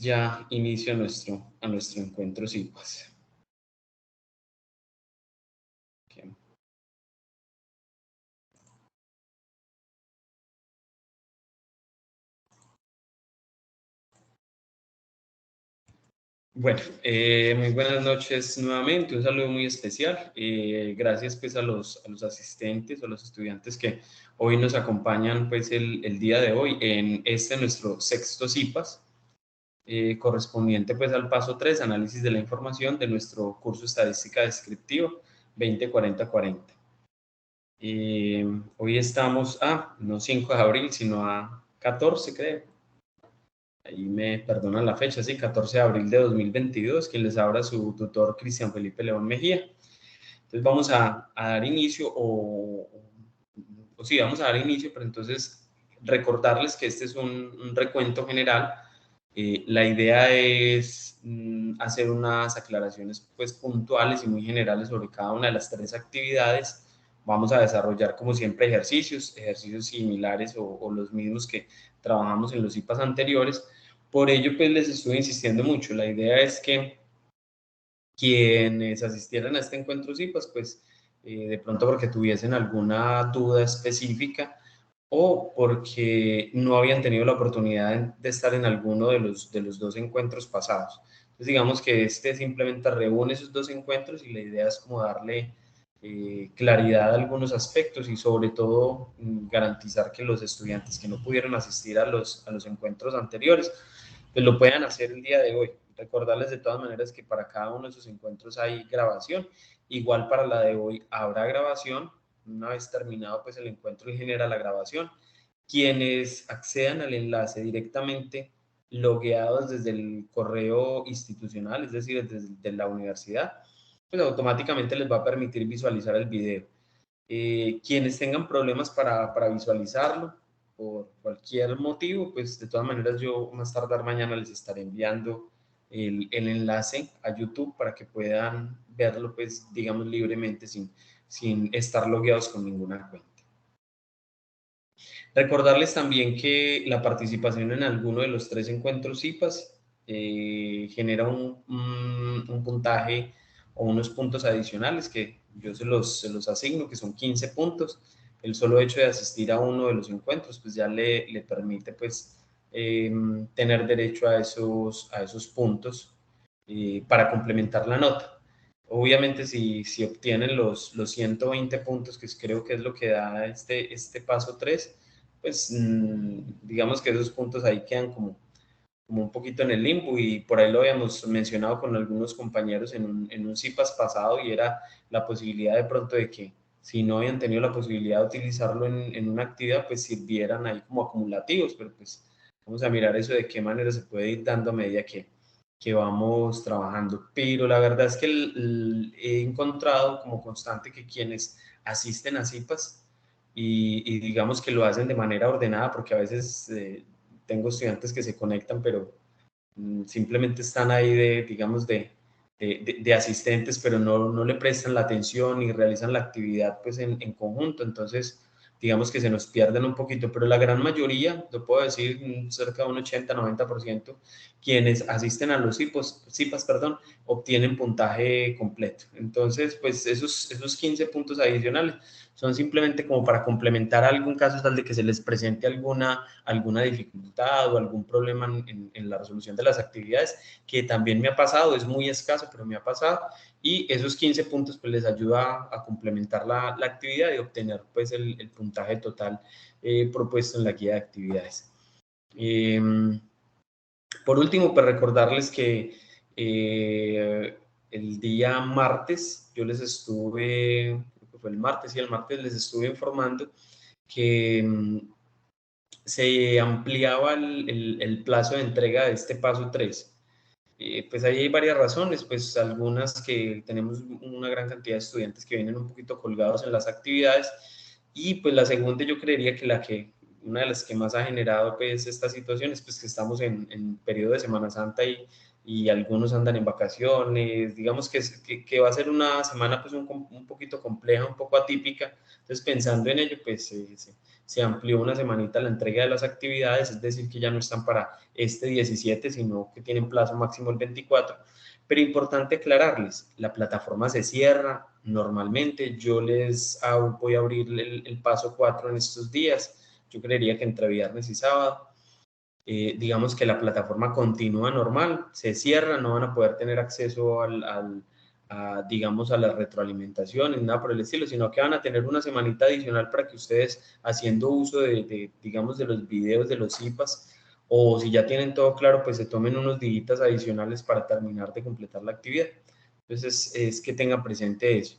ya inicio a nuestro encuentro CIPAS. Okay. Bueno, muy buenas noches nuevamente, un saludo muy especial. Gracias pues a los asistentes, a los estudiantes que hoy nos acompañan pues el día de hoy en nuestro sexto CIPAS, correspondiente pues al paso 3, análisis de la información de nuestro curso Estadística Descriptiva 2040-40. Hoy estamos no 5 de abril, sino a 14, creo. Ahí me perdonan la fecha, sí, 14 de abril de 2022, quien les habla su tutor Cristian Felipe León Mejía. Entonces vamos a dar inicio, sí, vamos a dar inicio, pero entonces recordarles que este es un recuento general. La idea es hacer unas aclaraciones pues puntuales y muy generales sobre cada una de las 3 actividades. Vamos a desarrollar como siempre ejercicios similares o los mismos que trabajamos en los CIPAS anteriores. Por ello pues les estoy insistiendo mucho. La idea es que quienes asistieran a este encuentro CIPAS pues de pronto porque tuviesen alguna duda específica o porque no habían tenido la oportunidad de estar en alguno de los 2 encuentros pasados. Entonces digamos que simplemente reúne esos 2 encuentros y la idea es como darle claridad a algunos aspectos y sobre todo garantizar que los estudiantes que no pudieron asistir a los encuentros anteriores pues lo puedan hacer el día de hoy. Recordarles de todas maneras que para cada uno de esos encuentros hay grabación, igual para la de hoy habrá grabación. Una vez terminado pues el encuentro y genera la grabación, quienes accedan al enlace directamente logueados desde el correo institucional, es decir, desde la universidad, pues automáticamente les va a permitir visualizar el video. Quienes tengan problemas para visualizarlo por cualquier motivo, pues de todas maneras yo más tardar mañana les estaré enviando el enlace a YouTube para que puedan verlo pues digamos libremente sin estar logueados con ninguna cuenta. Recordarles también que la participación en alguno de los 3 encuentros CIPAS genera un puntaje o unos puntos adicionales que yo se los asigno, que son 15 puntos. El solo hecho de asistir a uno de los encuentros pues ya le permite pues tener derecho a esos puntos para complementar la nota. Obviamente, si obtienen los 120 puntos, que creo que es lo que da este paso 3, pues digamos que esos puntos ahí quedan como un poquito en el limbo y por ahí lo habíamos mencionado con algunos compañeros en un CIPAS pasado y era la posibilidad de pronto de que si no habían tenido la posibilidad de utilizarlo en una actividad, pues sirvieran ahí como acumulativos, pero pues vamos a mirar eso de qué manera se puede ir dando a medida que vamos trabajando. Pero la verdad es que he encontrado como constante que quienes asisten a CIPAS y digamos que lo hacen de manera ordenada, porque a veces tengo estudiantes que se conectan, pero simplemente están ahí digamos, de asistentes, pero no le prestan la atención y realizan la actividad pues en conjunto. Entonces, digamos que se nos pierden un poquito, pero la gran mayoría, lo puedo decir, cerca de un 80-90%, quienes asisten a los CIPAS, obtienen puntaje completo. Entonces, pues esos 15 puntos adicionales son simplemente como para complementar algún caso tal de que se les presente alguna dificultad o algún problema en la resolución de las actividades, que también me ha pasado, es muy escaso, pero me ha pasado, y esos 15 puntos pues les ayuda a complementar la actividad y obtener pues el puntaje total propuesto en la guía de actividades. Por último, pues recordarles que el día martes, yo les estuve, creo que fue el martes les estuve informando que se ampliaba el plazo de entrega de este paso 3. Pues ahí hay varias razones, pues algunas que tenemos una gran cantidad de estudiantes que vienen un poquito colgados en las actividades y pues la segunda yo creería que una de las que más ha generado pues estas situaciones, pues que estamos en periodo de Semana Santa y algunos andan en vacaciones, digamos que va a ser una semana pues un poquito compleja, un poco atípica, entonces pensando en ello pues se amplió una semanita la entrega de las actividades, es decir, que ya no están para este 17, sino que tienen plazo máximo el 24. Pero importante aclararles, la plataforma se cierra normalmente, yo voy a abrir el paso 4 en estos días, yo creería que entre viernes y sábado. Digamos que la plataforma continúa normal, se cierra, no van a poder tener acceso digamos, a las retroalimentaciones, nada por el estilo, sino que van a tener una semanita adicional para que ustedes, haciendo uso digamos, de los videos de los IPAs, o si ya tienen todo claro, pues se tomen unos días adicionales para terminar de completar la actividad. Entonces, es que tengan presente eso.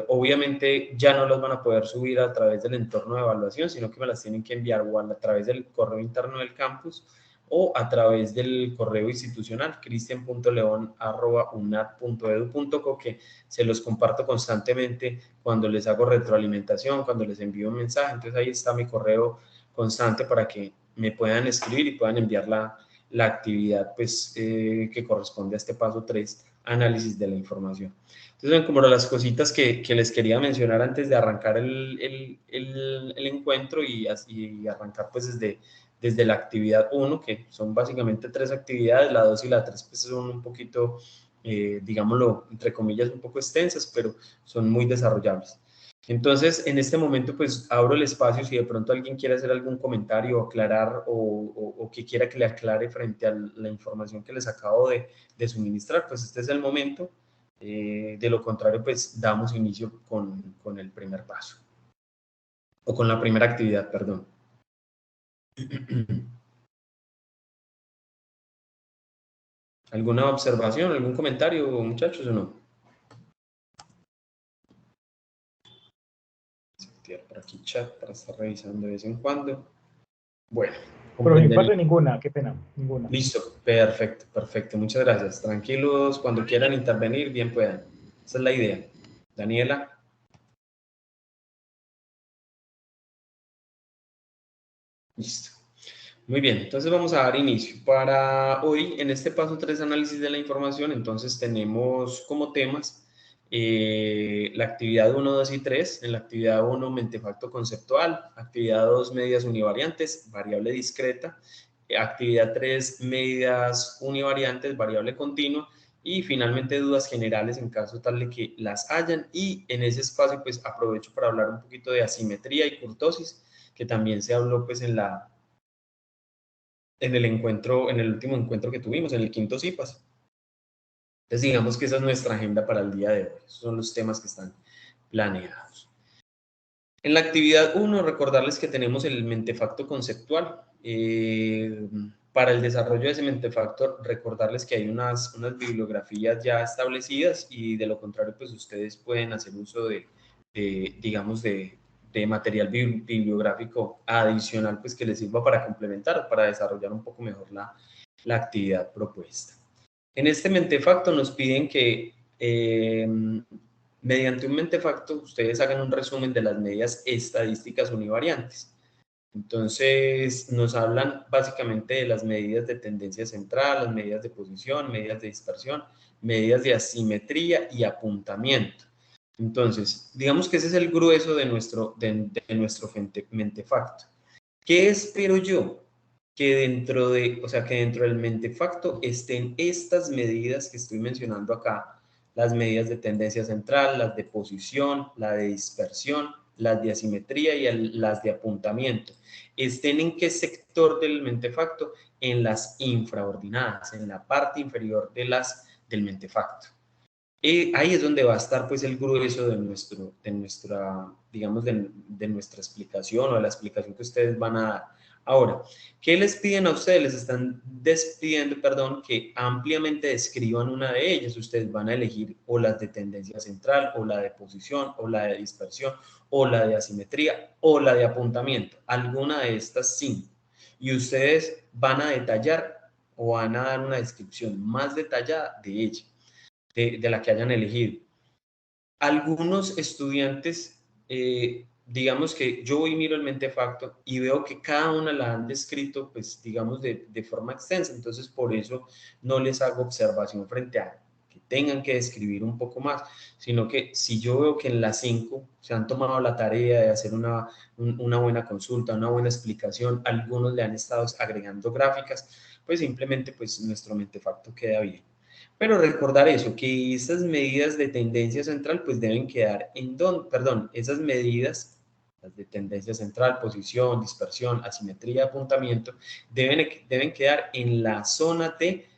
Obviamente ya no las van a poder subir a través del entorno de evaluación, sino que me las tienen que enviar o a través del correo interno del campus o a través del correo institucional cristian.leon@unat.edu.co, que se los comparto constantemente cuando les hago retroalimentación, cuando les envío un mensaje. Entonces ahí está mi correo constante para que me puedan escribir y puedan enviar la actividad pues, que corresponde a este paso 3, análisis de la información. Entonces, son como las cositas que les quería mencionar antes de arrancar el encuentro y arrancar pues desde la actividad 1, que son básicamente 3 actividades, la 2 y la 3 pues son un poquito, digámoslo, entre comillas, un poco extensas, pero son muy desarrollables. Entonces, en este momento, pues abro el espacio si de pronto alguien quiere hacer algún comentario, aclarar o que quiera que le aclare frente a la información que les acabo de suministrar, pues este es el momento. De lo contrario, pues damos inicio con el primer paso, o con la primera actividad, perdón. ¿Alguna observación, algún comentario, muchachos, o no? Por aquí chat para estar revisando de vez en cuando. Bueno. Por mi parte, ninguna, qué pena, ninguna. Listo, perfecto, perfecto. Muchas gracias. Tranquilos, cuando quieran intervenir, bien puedan. Esa es la idea. Daniela. Listo. Muy bien, entonces vamos a dar inicio. Para hoy, en este paso 3, análisis de la información, entonces tenemos como temas la actividad 1, 2 y 3. En la actividad 1, mentefacto conceptual. Actividad 2, medidas univariantes, variable discreta. Actividad 3, medidas univariantes, variable continua. Y finalmente dudas generales en caso tal de que las hayan. Y en ese espacio, pues aprovecho para hablar un poquito de asimetría y kurtosis, que también se habló pues en el encuentro, en el último encuentro que tuvimos, en el quinto CIPAS. Entonces, digamos que esa es nuestra agenda para el día de hoy. Esos son los temas que están planeados. En la actividad 1, recordarles que tenemos el mentefacto conceptual. Para el desarrollo de ese mentefacto, recordarles que hay unas bibliografías ya establecidas y de lo contrario, pues ustedes pueden hacer uso digamos, de material bibliográfico adicional, pues que les sirva para complementar, para desarrollar un poco mejor la actividad propuesta. En este mentefacto nos piden que mediante un mentefacto ustedes hagan un resumen de las medidas estadísticas univariantes. Entonces nos hablan básicamente de las medidas de tendencia central, las medidas de posición, medidas de dispersión, medidas de asimetría y apuntamiento. Entonces, digamos que ese es el grueso de nuestro mentefacto. ¿Qué espero yo? Que dentro del mentefacto estén estas medidas que estoy mencionando acá, las medidas de tendencia central, las de posición, la de dispersión, las de asimetría y las de apuntamiento. ¿Estén en qué sector del mentefacto? En las infraordinadas, en la parte inferior del mentefacto. Ahí es donde va a estar pues el grueso de nuestra, digamos, de nuestra explicación o de la explicación que ustedes van a dar. Ahora, ¿qué les piden a ustedes? Les están pidiendo, perdón, que ampliamente describan una de ellas. Ustedes van a elegir o las de tendencia central, o la de posición, o la de dispersión, o la de asimetría, o la de apuntamiento. Alguna de estas 5. Y ustedes van a detallar o van a dar una descripción más detallada de ella, de la que hayan elegido. Algunos estudiantes, digamos que yo voy y miro el mentefacto y veo que cada una la han descrito, pues digamos, de forma extensa, entonces por eso no les hago observación frente a tengan que describir un poco más, sino que si yo veo que en las 5 se han tomado la tarea de hacer una buena consulta, una buena explicación, algunos le han estado agregando gráficas, pues simplemente pues nuestro mentefacto queda bien. Pero recordar eso, que esas medidas de tendencia central pues deben quedar en donde, perdón, esas medidas, las de tendencia central, posición, dispersión, asimetría, apuntamiento, deben quedar en la zona T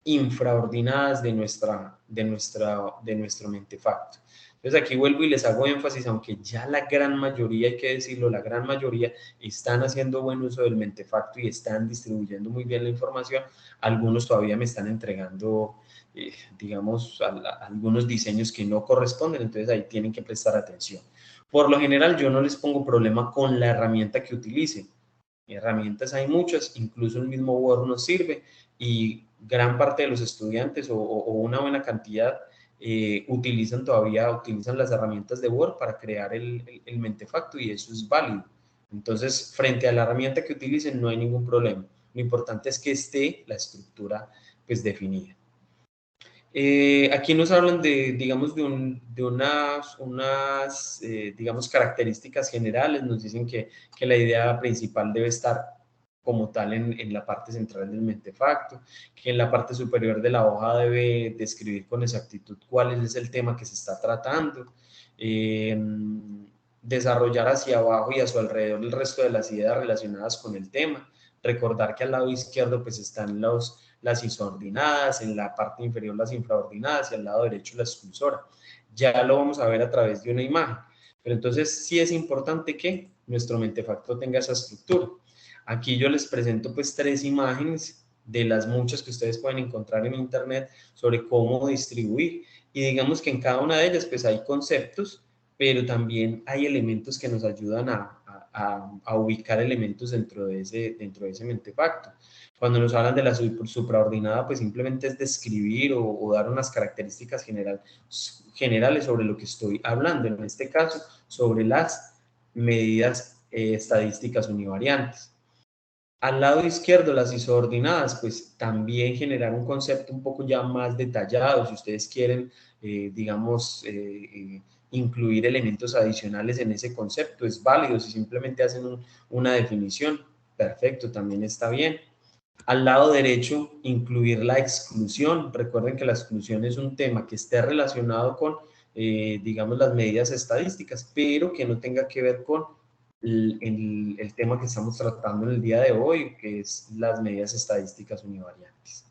infraordinadas de nuestro mentefacto. Entonces aquí vuelvo y les hago énfasis, aunque ya la gran mayoría, hay que decirlo, la gran mayoría están haciendo buen uso del mentefacto y están distribuyendo muy bien la información, algunos todavía me están entregando, digamos, algunos diseños que no corresponden, entonces ahí tienen que prestar atención. Por lo general yo no les pongo problema con la herramienta que utilicen. Herramientas hay muchas, incluso el mismo Word nos sirve y gran parte de los estudiantes o una buena cantidad utilizan las herramientas de Word para crear el mentefacto y eso es válido. Entonces, frente a la herramienta que utilicen no hay ningún problema. Lo importante es que esté la estructura pues definida. Aquí nos hablan de, digamos, de unas digamos, características generales. Nos dicen que la idea principal debe estar como tal en la parte central del mentefacto, que en la parte superior de la hoja debe describir con exactitud cuál es el tema que se está tratando, desarrollar hacia abajo y a su alrededor el resto de las ideas relacionadas con el tema. Recordar que al lado izquierdo pues están las isoordinadas, en la parte inferior las infraordinadas y al lado derecho la exclusora. Ya lo vamos a ver a través de una imagen. Pero entonces sí es importante que nuestro mentefacto tenga esa estructura. Aquí yo les presento pues 3 imágenes de las muchas que ustedes pueden encontrar en internet sobre cómo distribuir. Y digamos que en cada una de ellas pues hay conceptos, pero también hay elementos que nos ayudan a ubicar elementos dentro de ese mentefacto. Cuando nos hablan de la supraordinada, pues simplemente es describir o dar unas características generales sobre lo que estoy hablando, en este caso, sobre las medidas estadísticas univariantes. Al lado izquierdo, las isoordinadas, pues también generar un concepto un poco ya más detallado, si ustedes quieren, digamos, incluir elementos adicionales en ese concepto, es válido, si simplemente hacen una definición, perfecto, también está bien. Al lado derecho, incluir la exclusión. Recuerden que la exclusión es un tema que esté relacionado con, digamos, las medidas estadísticas, pero que no tenga que ver con el tema que estamos tratando en el día de hoy, que es las medidas estadísticas univariantes.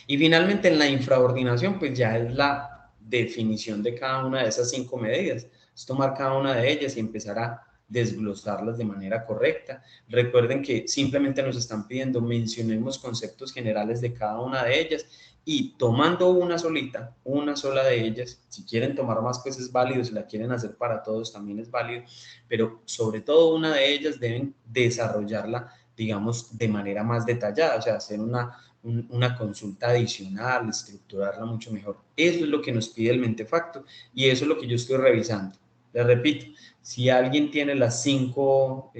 Y finalmente, en la infraordinación, pues ya es la definición de cada una de esas 5 medidas. Es tomar cada una de ellas y empezar a desglosarlas de manera correcta. Recuerden que simplemente nos están pidiendo mencionemos conceptos generales de cada una de ellas y tomando una sola de ellas, si quieren tomar más pues es válido, si la quieren hacer para todos también es válido, pero sobre todo una de ellas deben desarrollarla, digamos, de manera más detallada, o sea, hacer una consulta adicional, estructurarla mucho mejor. Eso es lo que nos pide el mentefacto y eso es lo que yo estoy revisando. Les repito, si alguien tiene las cinco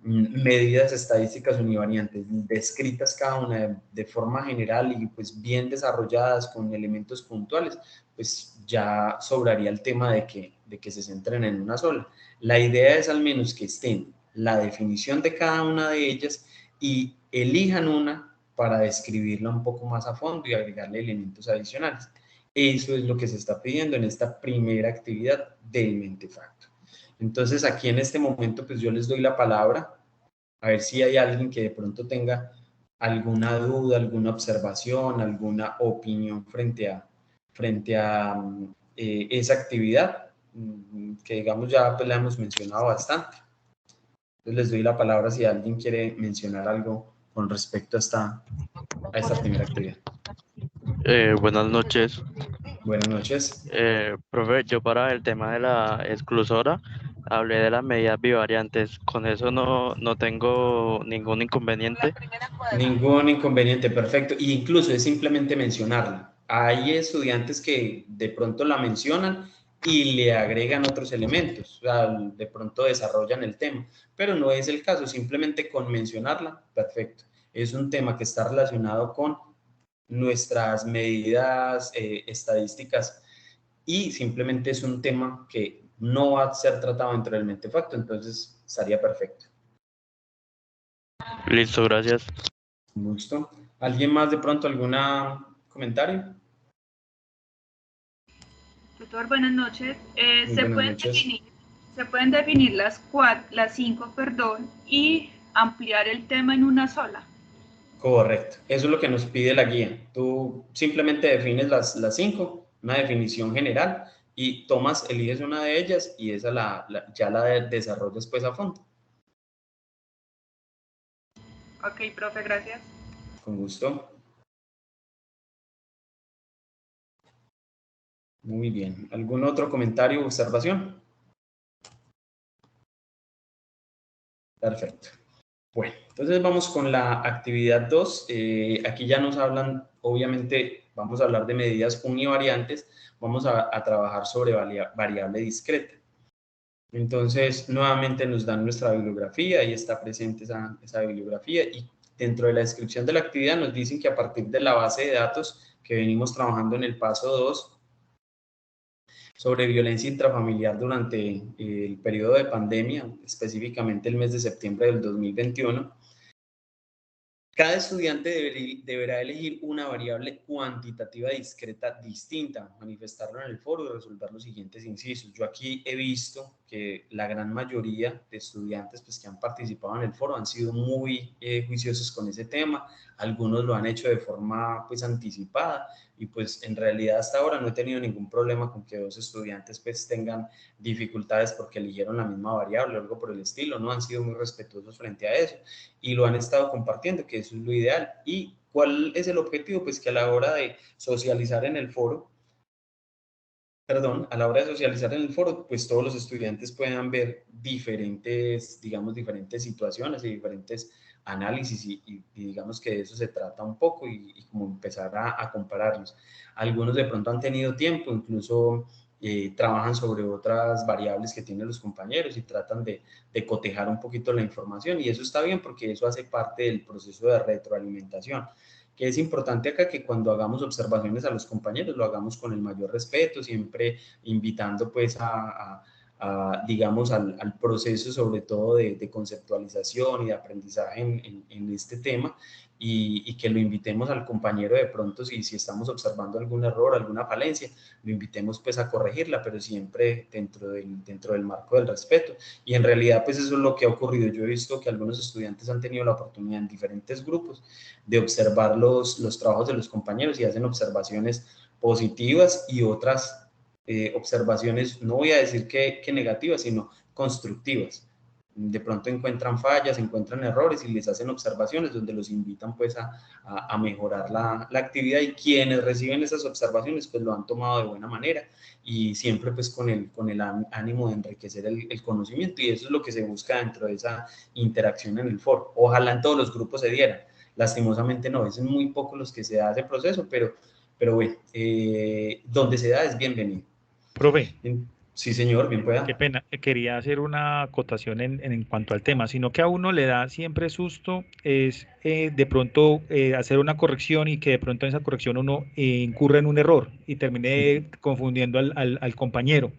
medidas estadísticas univariantes descritas cada una de forma general y pues bien desarrolladas con elementos puntuales, pues ya sobraría el tema de que se centren en una sola. La idea es al menos que estén la definición de cada una de ellas y elijan una para describirla un poco más a fondo y agregarle elementos adicionales. Eso es lo que se está pidiendo en esta primera actividad del mentefacto. Entonces, aquí en este momento, pues yo les doy la palabra, a ver si hay alguien que de pronto tenga alguna duda, alguna observación, alguna opinión frente a esa actividad, que digamos ya pues la hemos mencionado bastante. Entonces les doy la palabra si alguien quiere mencionar algo con respecto a esta primera actividad. Buenas noches. Buenas noches. Profe, yo para el tema de la exclusora hablé de las medidas bivariantes. Con eso no tengo ningún inconveniente. Ningún inconveniente, perfecto. E incluso es simplemente mencionarla. Hay estudiantes que de pronto la mencionan y le agregan otros elementos, o sea, de pronto desarrollan el tema, pero no es el caso, simplemente con mencionarla, perfecto. Es un tema que está relacionado con nuestras medidas estadísticas y simplemente es un tema que no va a ser tratado dentro del mentefacto, entonces estaría perfecto. Listo, gracias. Listo. ¿Alguien más de pronto algún comentario? Tutor, buenas noches. Buenas noches. Se pueden definir las 5, y ampliar el tema en una sola. Correcto. Eso es lo que nos pide la guía. Tú simplemente defines las 5, una definición general, y eliges una de ellas y esa ya la desarrollas pues a fondo. Ok, profe, gracias. Con gusto. Muy bien. ¿Algún otro comentario o observación? Perfecto. Bueno, entonces vamos con la actividad 2. Aquí ya nos hablan, obviamente, vamos a hablar de medidas univariantes. Vamos a trabajar sobre variable discreta. Entonces, nuevamente nos dan nuestra bibliografía, ahí está presente esa bibliografía, y dentro de la descripción de la actividad nos dicen que a partir de la base de datos que venimos trabajando en el paso 2, sobre violencia intrafamiliar durante el periodo de pandemia, específicamente el mes de septiembre del 2021, cada estudiante deberá elegir una variable cuantitativa discreta distinta, manifestarlo en el foro y resolver los siguientes incisos. Yo aquí he visto que la gran mayoría de estudiantes pues, que han participado en el foro han sido muy juiciosos con ese tema. Algunos lo han hecho de forma pues, anticipada y pues en realidad hasta ahora no he tenido ningún problema con que dos estudiantes pues tengan dificultades porque eligieron la misma variable o algo por el estilo. No han sido muy respetuosos frente a eso y lo han estado compartiendo, que eso es lo ideal. ¿Y cuál es el objetivo? Pues que a la hora de socializar en el foro, pues todos los estudiantes puedan ver diferentes, digamos, diferentes situaciones y diferentes análisis y digamos que de eso se trata un poco y como empezar a compararlos. Algunos de pronto han tenido tiempo, incluso trabajan sobre otras variables que tienen los compañeros y tratan de cotejar un poquito la información y eso está bien porque eso hace parte del proceso de retroalimentación, que es importante acá que cuando hagamos observaciones a los compañeros lo hagamos con el mayor respeto, siempre invitando pues digamos al proceso sobre todo de conceptualización y de aprendizaje en este tema y que lo invitemos al compañero de pronto si estamos observando algún error, alguna falencia, lo invitemos pues a corregirla, pero siempre dentro del marco del respeto. Y en realidad pues eso es lo que ha ocurrido. Yo he visto que algunos estudiantes han tenido la oportunidad en diferentes grupos de observar los trabajos de los compañeros y hacen observaciones positivas y otras observaciones, no voy a decir que negativas, sino constructivas. De pronto encuentran fallas, encuentran errores y les hacen observaciones donde los invitan pues a mejorar la actividad y quienes reciben esas observaciones pues lo han tomado de buena manera y siempre pues con el ánimo de enriquecer el conocimiento y eso es lo que se busca dentro de esa interacción en el foro. Ojalá en todos los grupos se dieran. Lastimosamente no, es muy poco los que se da ese proceso, pero bueno, donde se da es bienvenido. Profe. Sí, señor, bien pueda. Qué pena, quería hacer una acotación en cuanto al tema, sino que a uno le da siempre susto es de pronto hacer una corrección y que de pronto en esa corrección uno incurra en un error y termine confundiendo al compañero.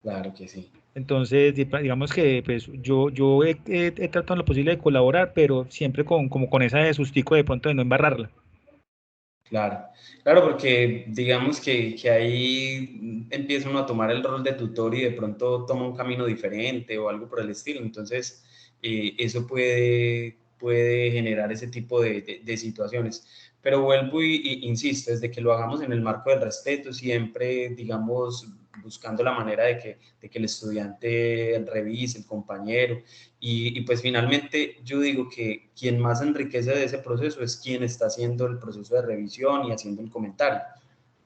Claro que sí. Entonces, digamos que pues, yo he tratado lo posible de colaborar, pero siempre como con ese sustico de pronto de no embarrarla. Claro, porque digamos que ahí empieza uno a tomar el rol de tutor y de pronto toma un camino diferente o algo por el estilo. Entonces, eso puede generar ese tipo de situaciones. Pero vuelvo y insisto, desde que lo hagamos en el marco del respeto, siempre, digamos, buscando la manera de que el estudiante revise, el compañero, y pues finalmente yo digo que quien más enriquece de ese proceso es quien está haciendo el proceso de revisión y haciendo el comentario.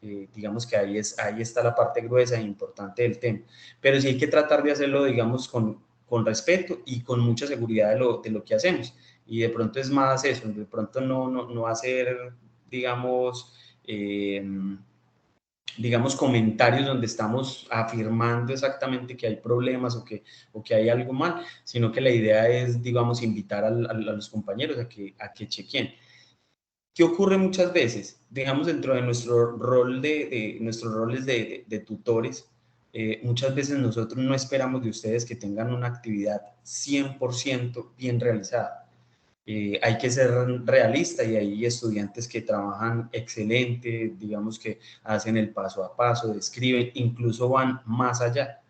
Digamos que ahí está la parte gruesa e importante del tema. Pero sí hay que tratar de hacerlo, digamos, con respeto y con mucha seguridad de lo que hacemos. Y de pronto es más eso, de pronto no hacer, digamos, comentarios donde estamos afirmando exactamente que hay problemas o que hay algo mal, sino que la idea es, digamos, invitar a los compañeros a que chequen. ¿Qué ocurre muchas veces? Digamos, dentro de nuestro rol nuestros roles de tutores, muchas veces nosotros no esperamos de ustedes que tengan una actividad 100% bien realizada. Hay que ser realista y hay estudiantes que trabajan excelente, digamos que hacen el paso a paso, describen, incluso van más allá.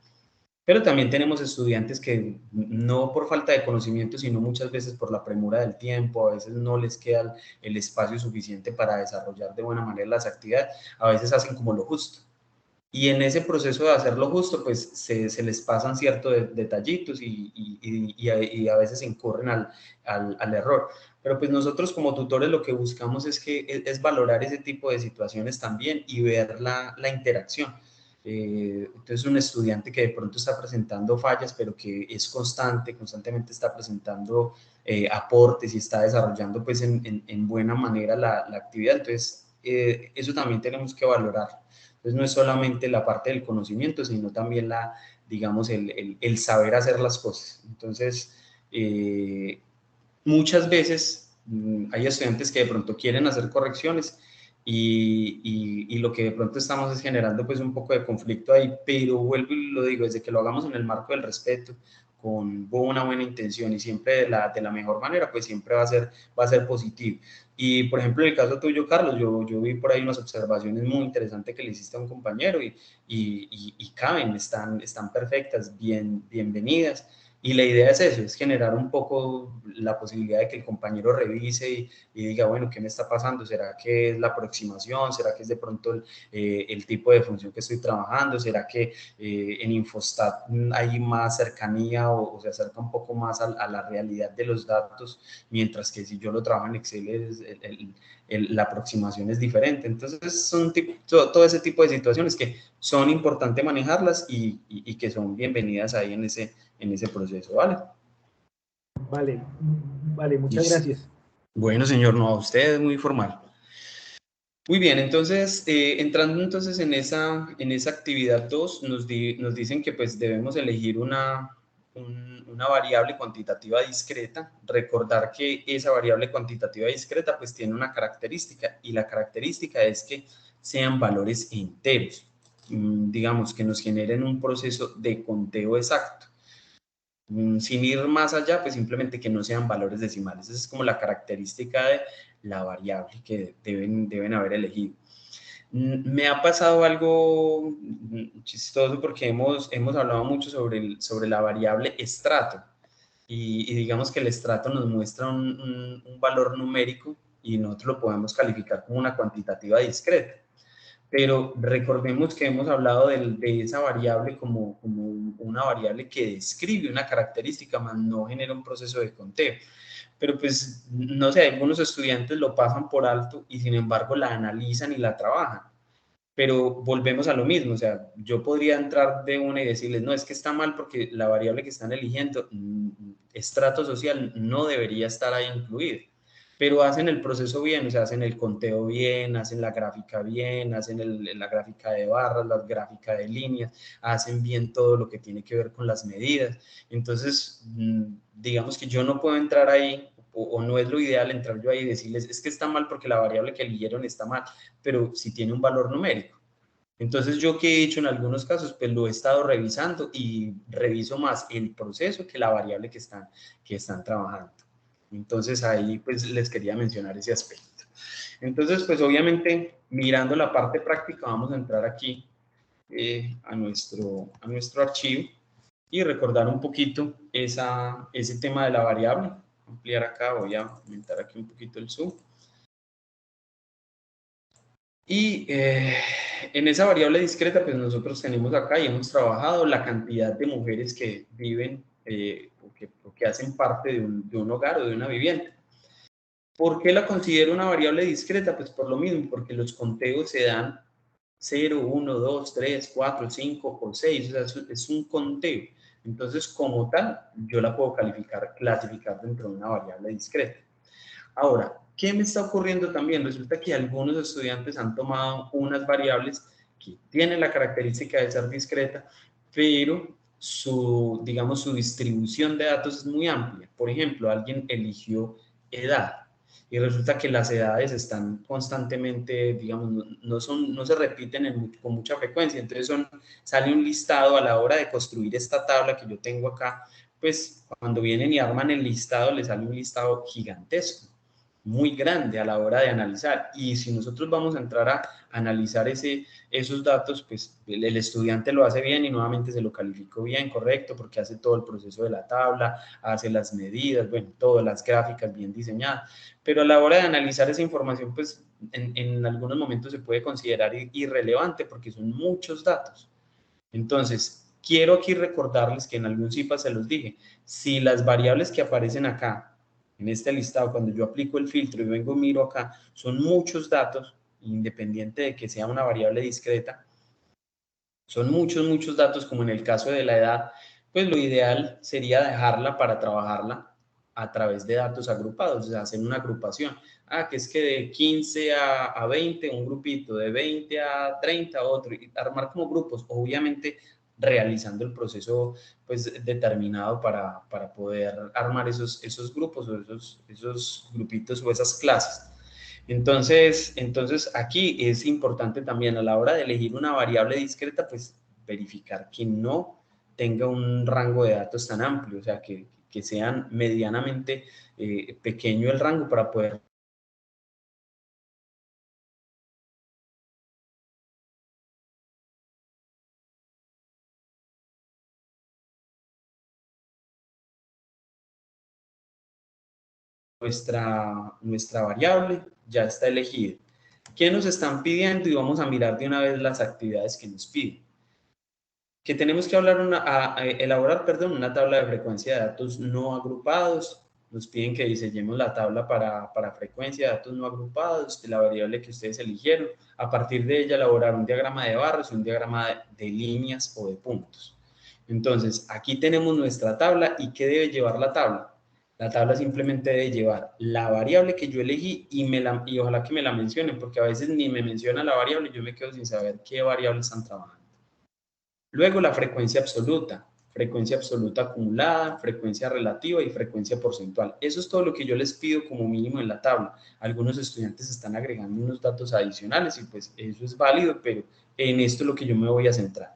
Pero también tenemos estudiantes que no por falta de conocimiento, sino muchas veces por la premura del tiempo, a veces no les queda el espacio suficiente para desarrollar de buena manera las actividades, a veces hacen como lo justo. Y en ese proceso de hacerlo justo, pues se les pasan ciertos detallitos y a veces incurren al error. Pero pues nosotros como tutores lo que buscamos es valorar ese tipo de situaciones también y ver la interacción. Entonces un estudiante que de pronto está presentando fallas, pero que es constantemente está presentando aportes y está desarrollando pues en buena manera la actividad, entonces eso también tenemos que valorar. Entonces no es solamente la parte del conocimiento, sino también digamos, el saber hacer las cosas. Entonces, muchas veces hay estudiantes que de pronto quieren hacer correcciones y lo que de pronto estamos es generando pues un poco de conflicto ahí, pero vuelvo y lo digo, desde que lo hagamos en el marco del respeto, con una buena intención y siempre de la mejor manera, pues siempre va a ser positivo. Y por ejemplo, en el caso tuyo, Carlos, yo vi por ahí unas observaciones muy interesantes que le hiciste a un compañero y caben, están perfectas, bienvenidas. Y la idea es eso, es generar un poco la posibilidad de que el compañero revise y diga, bueno, ¿qué me está pasando? ¿Será que es la aproximación? ¿Será que es de pronto el tipo de función que estoy trabajando? ¿Será que en Infostat hay más cercanía o se acerca un poco más a la realidad de los datos? Mientras que si yo lo trabajo en Excel, la aproximación es diferente. Entonces, son todo ese tipo de situaciones que son importantes manejarlas y que son bienvenidas ahí en ese proceso, ¿vale? Vale, muchas gracias. Bueno, señor, no, a usted es muy formal. Muy bien, entonces, entrando entonces en esa actividad 2, nos dicen que pues debemos elegir una variable cuantitativa discreta, recordar que esa variable cuantitativa discreta pues tiene una característica y la característica es que sean valores enteros, digamos que nos generen un proceso de conteo exacto. Sin ir más allá, pues simplemente que no sean valores decimales. Esa es como la característica de la variable que deben haber elegido. Me ha pasado algo chistoso porque hemos hablado mucho sobre la variable estrato y digamos que el estrato nos muestra un valor numérico y nosotros lo podemos calificar como una cuantitativa discreta. Pero recordemos que hemos hablado de esa variable como una variable que describe una característica, más no genera un proceso de conteo. Pero pues, no sé, algunos estudiantes lo pasan por alto y sin embargo la analizan y la trabajan. Pero volvemos a lo mismo, o sea, yo podría entrar de una y decirles, no, es que está mal porque la variable que están eligiendo, estrato social, no debería estar ahí incluida. Pero hacen el proceso bien, o sea, hacen el conteo bien, hacen la gráfica bien, hacen la gráfica de barras, la gráfica de líneas, hacen bien todo lo que tiene que ver con las medidas. Entonces, digamos que yo no puedo entrar ahí, o no es lo ideal entrar yo ahí y decirles, es que está mal porque la variable que eligieron está mal, pero si tiene un valor numérico. Entonces, yo que he hecho en algunos casos, pues lo he estado revisando y reviso más el proceso que la variable que están trabajando. Entonces, ahí pues les quería mencionar ese aspecto. Entonces, pues obviamente, mirando la parte práctica, vamos a entrar aquí a nuestro archivo y recordar un poquito ese tema de la variable. Ampliar acá, voy a aumentar aquí un poquito el zoom. Y en esa variable discreta, pues nosotros tenemos acá y hemos trabajado la cantidad de mujeres que viven o que hacen parte de un hogar o de una vivienda. ¿Por qué la considero una variable discreta? Pues por lo mismo, porque los conteos se dan 0, 1, 2, 3, 4, 5 o 6, o sea, es un conteo. Entonces, como tal, yo la puedo clasificar dentro de una variable discreta. Ahora, ¿qué me está ocurriendo también? Resulta que algunos estudiantes han tomado unas variables que tienen la característica de ser discreta, pero digamos, su distribución de datos es muy amplia. Por ejemplo, alguien eligió edad y resulta que las edades están constantemente, digamos, no se repiten con mucha frecuencia, entonces sale un listado a la hora de construir esta tabla que yo tengo acá, pues cuando vienen y arman el listado, les sale un listado gigantesco, muy grande a la hora de analizar, y si nosotros vamos a entrar a analizar esos datos, pues el estudiante lo hace bien y nuevamente se lo calificó bien, correcto, porque hace todo el proceso de la tabla, hace las medidas, bueno, todas las gráficas bien diseñadas, pero a la hora de analizar esa información, pues en algunos momentos se puede considerar irrelevante porque son muchos datos. Entonces, quiero aquí recordarles que en algún CIPA se los dije, si las variables que aparecen acá, en este listado, cuando yo aplico el filtro y vengo miro acá, son muchos datos, independiente de que sea una variable discreta, son muchos datos, como en el caso de la edad, pues lo ideal sería dejarla para trabajarla a través de datos agrupados, o sea, hacer una agrupación. Que es que de 15 a 20 un grupito, de 20 a 30 otro, y armar como grupos, obviamente realizando el proceso pues determinado para poder armar esos grupos o esos grupitos o esas clases. Entonces aquí es importante también a la hora de elegir una variable discreta, pues verificar que no tenga un rango de datos tan amplio, o sea, que sean medianamente pequeño el rango para poder nuestra variable ya está elegida. ¿Qué nos están pidiendo? Y vamos a mirar de una vez las actividades que nos piden. Que tenemos que elaborar una tabla de frecuencia de datos no agrupados. Nos piden que diseñemos la tabla para frecuencia de datos no agrupados, de la variable que ustedes eligieron. A partir de ella, elaborar un diagrama de barras y un diagrama de líneas o de puntos. Entonces, aquí tenemos nuestra tabla. ¿Y qué debe llevar la tabla? La tabla simplemente debe llevar la variable que yo elegí y ojalá que me la mencionen, porque a veces ni me menciona la variable y yo me quedo sin saber qué variable están trabajando. Luego la frecuencia absoluta acumulada, frecuencia relativa y frecuencia porcentual. Eso es todo lo que yo les pido como mínimo en la tabla. Algunos estudiantes están agregando unos datos adicionales y pues eso es válido, pero en esto es lo que yo me voy a centrar.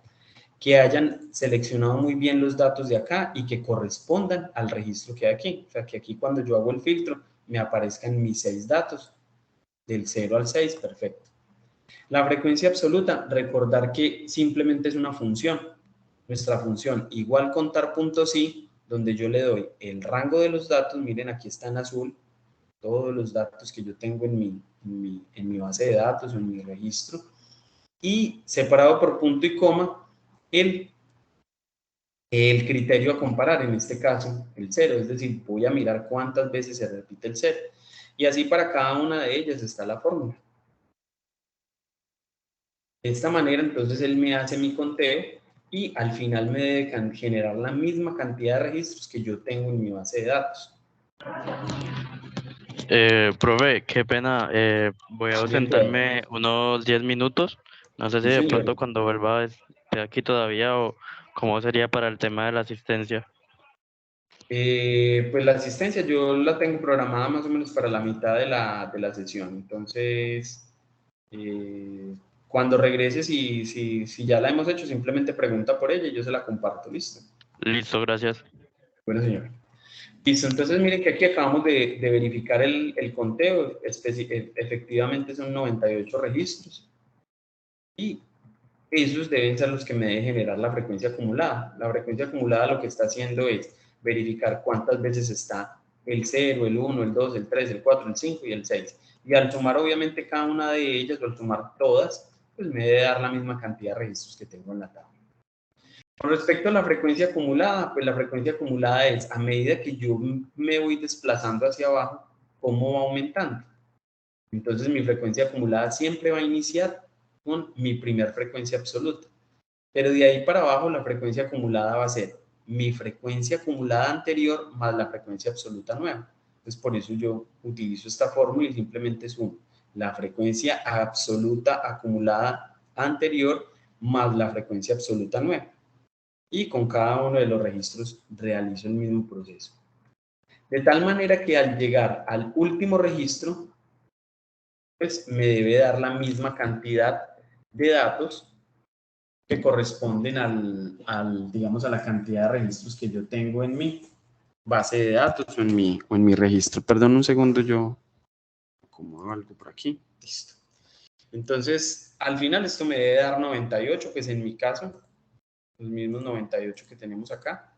Que hayan seleccionado muy bien los datos de acá y que correspondan al registro que hay aquí. O sea, que aquí cuando yo hago el filtro me aparezcan mis 6 datos, del 0 al 6, perfecto. La frecuencia absoluta, recordar que simplemente es una función. Nuestra función igual contar puntos i, donde yo le doy el rango de los datos, miren aquí está en azul, todos los datos que yo tengo en mi base de datos o en mi registro, y separado por punto y coma, el criterio a comparar, en este caso, el 0, es decir, voy a mirar cuántas veces se repite el 0. Y así para cada una de ellas está la fórmula. De esta manera, entonces, él me hace mi conteo y al final me debe generar la misma cantidad de registros que yo tengo en mi base de datos. Profe, qué pena, voy a ausentarme unos 10 minutos. No sé si de pronto cuando vuelva esté aquí todavía o cómo sería para el tema de la asistencia. Pues la asistencia yo la tengo programada más o menos para la mitad de la sesión. Entonces, cuando regrese, si ya la hemos hecho, simplemente pregunta por ella y yo se la comparto. ¿Listo? Listo, gracias. Bueno, señor. Listo, entonces miren que aquí acabamos de verificar el conteo. Efectivamente son 98 registros. Y esos deben ser los que me deben generar la frecuencia acumulada. La frecuencia acumulada lo que está haciendo es verificar cuántas veces está el 0, el 1, el 2, el 3, el 4, el 5 y el 6. Y al sumar obviamente cada una de ellas, o al sumar todas, pues me debe dar la misma cantidad de registros que tengo en la tabla. Con respecto a la frecuencia acumulada, pues la frecuencia acumulada es a medida que yo me voy desplazando hacia abajo, cómo va aumentando. Entonces mi frecuencia acumulada siempre va a iniciar con mi primer frecuencia absoluta. Pero de ahí para abajo la frecuencia acumulada va a ser mi frecuencia acumulada anterior más la frecuencia absoluta nueva. Entonces por eso yo utilizo esta fórmula y simplemente sumo la frecuencia absoluta acumulada anterior más la frecuencia absoluta nueva. Y con cada uno de los registros realizo el mismo proceso. De tal manera que al llegar al último registro, pues me debe dar la misma cantidad de datos que corresponden digamos, a la cantidad de registros que yo tengo en mi base de datos o en mi registro. Perdón un segundo, yo acomodo algo por aquí. Listo. Entonces, al final esto me debe dar 98, pues en mi caso, los mismos 98 que tenemos acá.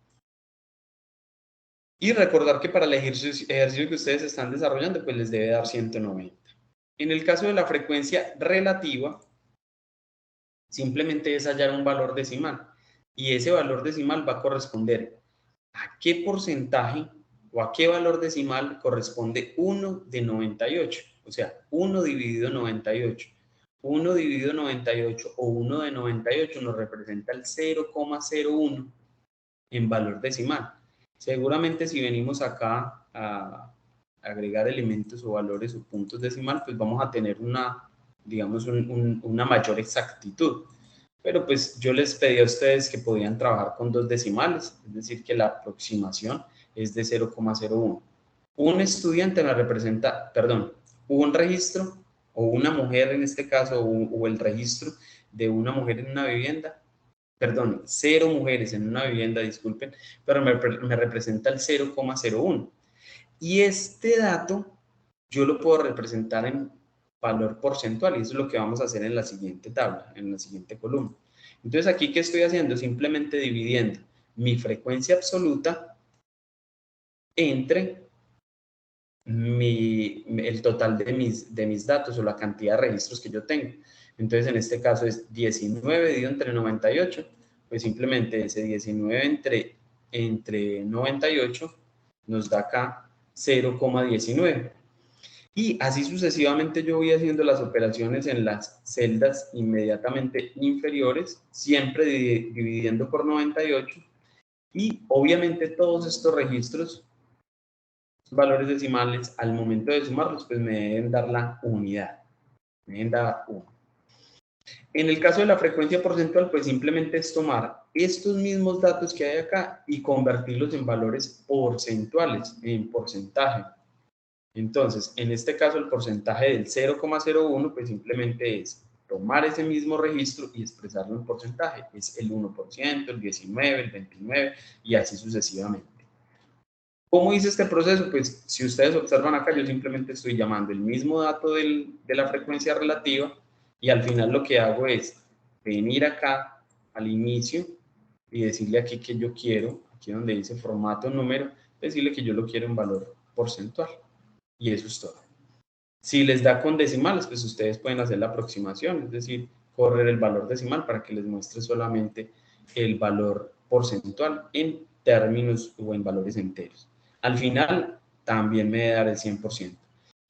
Y recordar que para el ejercicio que ustedes están desarrollando, pues les debe dar 190. En el caso de la frecuencia relativa, simplemente es hallar un valor decimal. Y ese valor decimal va a corresponder a qué porcentaje o a qué valor decimal corresponde 1 de 98. O sea, 1 dividido 98. 1 dividido 98 o 1 de 98 nos representa el 0,01 en valor decimal. Seguramente si venimos acá a agregar elementos o valores o puntos decimal, pues vamos a tener una, digamos, una mayor exactitud. Pero pues yo les pedí a ustedes que podían trabajar con 2 decimales, es decir, que la aproximación es de 0,01. Un estudiante me representa, perdón, un registro o una mujer en este caso o el registro de una mujer en una vivienda, perdón, 0 mujeres en una vivienda, disculpen, pero me representa el 0,01. Y este dato yo lo puedo representar en valor porcentual y eso es lo que vamos a hacer en la siguiente tabla, en la siguiente columna. Entonces aquí, ¿qué estoy haciendo? Simplemente dividiendo mi frecuencia absoluta entre el total de mis datos o la cantidad de registros que yo tengo. Entonces en este caso es 19 dividido entre 98, pues simplemente ese 19 entre 98 nos da acá 0,19. Y así sucesivamente yo voy haciendo las operaciones en las celdas inmediatamente inferiores, siempre dividiendo por 98. Y obviamente todos estos registros, valores decimales, al momento de sumarlos, pues me deben dar la unidad. Me deben dar 1. En el caso de la frecuencia porcentual, pues simplemente es tomar estos mismos datos que hay acá y convertirlos en valores porcentuales, en porcentaje. Entonces, en este caso, el porcentaje del 0,01, pues simplemente es tomar ese mismo registro y expresarlo en porcentaje. Es el 1%, el 19, el 29 y así sucesivamente. ¿Cómo hice este proceso? Pues si ustedes observan acá, yo simplemente estoy llamando el mismo dato de la frecuencia relativa y al final lo que hago es venir acá al inicio y decirle aquí que yo quiero, aquí donde dice formato número, decirle que yo lo quiero en valor porcentual. Y eso es todo. Si les da con decimales, pues ustedes pueden hacer la aproximación, es decir, correr el valor decimal para que les muestre solamente el valor porcentual en términos o en valores enteros. Al final, también me debe dar el 100%.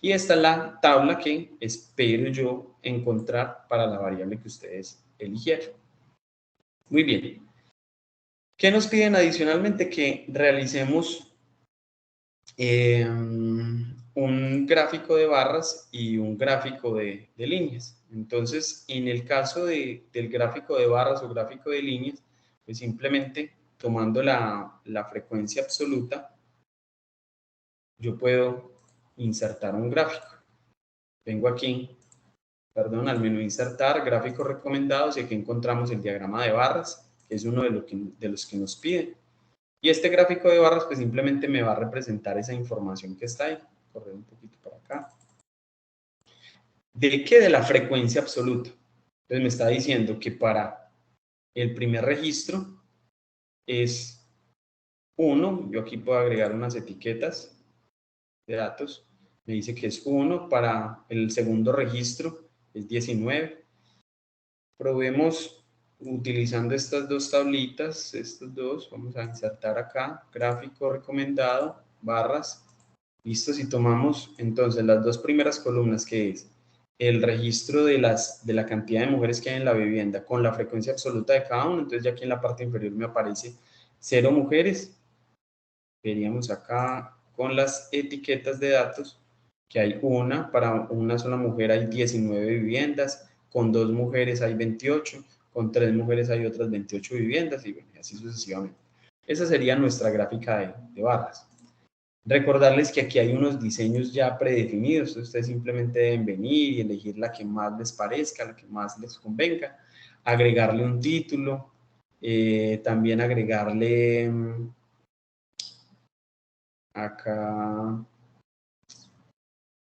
Y esta es la tabla que espero yo encontrar para la variable que ustedes eligieron. Muy bien. ¿Qué nos piden adicionalmente? Que realicemos un gráfico de barras y un gráfico de líneas. Entonces, en el caso del gráfico de barras o gráfico de líneas, pues simplemente tomando la frecuencia absoluta, yo puedo insertar un gráfico. Vengo aquí, perdón, al menú insertar, gráficos recomendados, y aquí encontramos el diagrama de barras, que es uno de los que nos piden. Y este gráfico de barras pues simplemente me va a representar esa información que está ahí. Correr un poquito para acá. ¿De qué? De la frecuencia absoluta. Entonces me está diciendo que para el primer registro es 1. Yo aquí puedo agregar unas etiquetas de datos. Me dice que es 1. Para el segundo registro es 19. Probemos utilizando estas dos tablitas, estos dos. Vamos a insertar acá, gráfico recomendado, barras. Listo, si tomamos entonces las dos primeras columnas, que es el registro de la cantidad de mujeres que hay en la vivienda con la frecuencia absoluta de cada uno, entonces ya aquí en la parte inferior me aparece 0 mujeres. Veríamos acá con las etiquetas de datos que hay para una sola mujer hay 19 viviendas, con 2 mujeres hay 28, con 3 mujeres hay otras 28 viviendas y bueno, así sucesivamente. Esa sería nuestra gráfica de barras. Recordarles que aquí hay unos diseños ya predefinidos, ustedes simplemente deben venir y elegir la que más les parezca, la que más les convenga, agregarle un título, también agregarle acá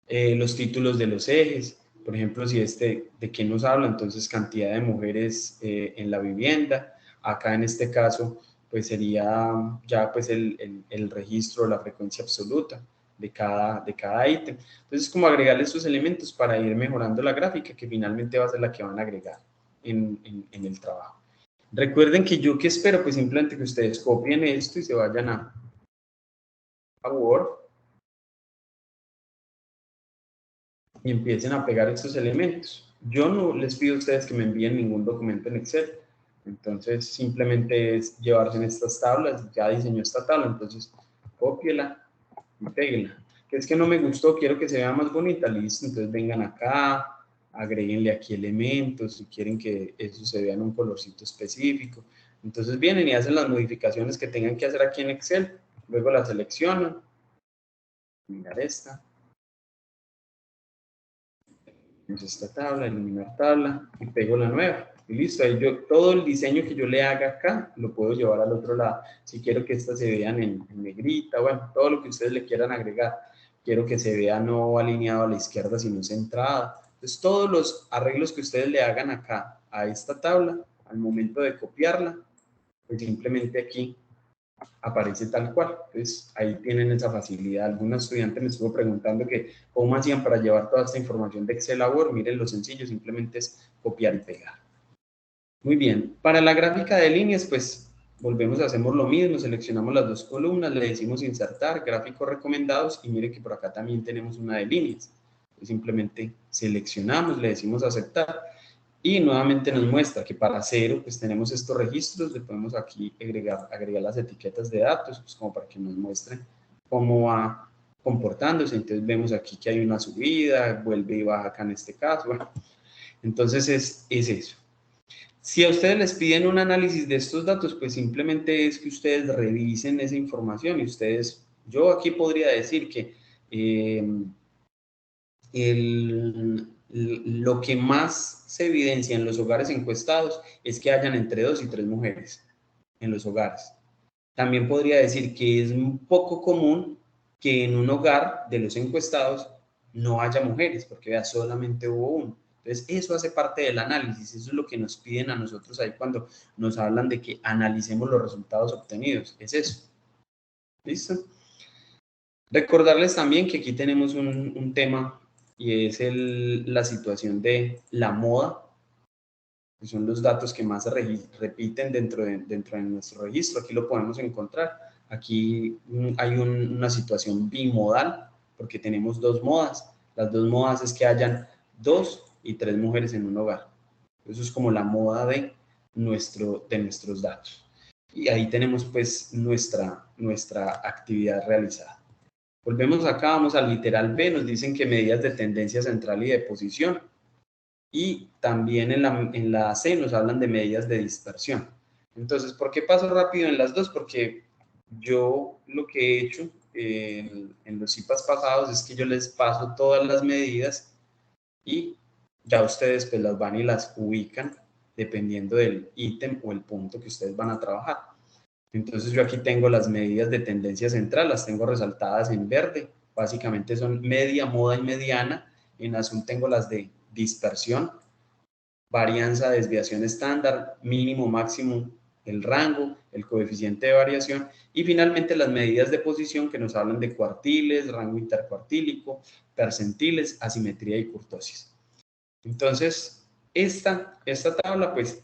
los títulos de los ejes, por ejemplo, si de qué nos habla, entonces cantidad de mujeres en la vivienda, acá en este caso pues sería ya pues el registro, la frecuencia absoluta de cada ítem. Entonces, como agregarle estos elementos para ir mejorando la gráfica, que finalmente va a ser la que van a agregar en el trabajo. Recuerden que yo que espero, pues simplemente que ustedes copien esto y se vayan a Word y empiecen a pegar estos elementos. Yo no les pido a ustedes que me envíen ningún documento en Excel. Entonces, simplemente es llevarse en estas tablas. Ya diseñó esta tabla, entonces cópiela y péguela. Que es que no me gustó, quiero que se vea más bonita, listo. Entonces vengan acá, agréguenle aquí elementos, si quieren que eso se vea en un colorcito específico. Entonces vienen y hacen las modificaciones que tengan que hacer aquí en Excel. Luego la seleccionan. Mirar esta. Esta tabla, eliminar tabla y pego la nueva. Y listo, ahí todo el diseño que yo le haga acá lo puedo llevar al otro lado. Si quiero que estas se vean en negrita, bueno, todo lo que ustedes le quieran agregar. Quiero que se vea no alineado a la izquierda, sino centrada. Entonces, todos los arreglos que ustedes le hagan acá a esta tabla, al momento de copiarla, pues simplemente aquí aparece tal cual. Entonces, ahí tienen esa facilidad. Algún estudiante me estuvo preguntando que cómo hacían para llevar toda esta información de Excel a Word. Miren, lo sencillo simplemente es copiar y pegar. Muy bien. Para la gráfica de líneas, pues volvemos, hacemos lo mismo, seleccionamos las dos columnas, le decimos insertar, gráficos recomendados, y mire que por acá también tenemos una de líneas. Entonces, simplemente seleccionamos, le decimos aceptar, y nuevamente nos muestra que para cero pues tenemos estos registros, le podemos aquí agregar las etiquetas de datos, pues como para que nos muestre cómo va comportándose. Entonces vemos aquí que hay una subida, vuelve y baja acá en este caso. Bueno, entonces es eso. Si a ustedes les piden un análisis de estos datos, pues simplemente es que ustedes revisen esa información y ustedes, yo aquí podría decir que lo que más se evidencia en los hogares encuestados es que hayan entre 2 y 3 mujeres en los hogares. También podría decir que es un poco común que en un hogar de los encuestados no haya mujeres, porque vea, solamente hubo uno. Entonces, eso hace parte del análisis, eso es lo que nos piden a nosotros ahí cuando nos hablan de que analicemos los resultados obtenidos, es eso. ¿Listo? Recordarles también que aquí tenemos un tema y es la situación de la moda, que son los datos que más se repiten dentro de nuestro registro. Aquí lo podemos encontrar. Aquí hay una situación bimodal, porque tenemos dos modas. Las dos modas es que hayan 2 y 3 mujeres en un hogar. Eso es como la moda de nuestros datos. Y ahí tenemos pues nuestra actividad realizada. Volvemos acá, vamos al literal B, nos dicen que medidas de tendencia central y de posición. Y también en la C nos hablan de medidas de dispersión. Entonces, ¿por qué paso rápido en las dos? Porque yo lo que he hecho en los CIPAS pasados es que yo les paso todas las medidas y ya ustedes pues las van y las ubican dependiendo del ítem o el punto que ustedes van a trabajar. Entonces yo aquí tengo las medidas de tendencia central, las tengo resaltadas en verde, básicamente son media, moda y mediana. En azul tengo las de dispersión, varianza, desviación estándar, mínimo, máximo, el rango, el coeficiente de variación y finalmente las medidas de posición que nos hablan de cuartiles, rango intercuartílico, percentiles, asimetría y kurtosis. Entonces, esta tabla, pues,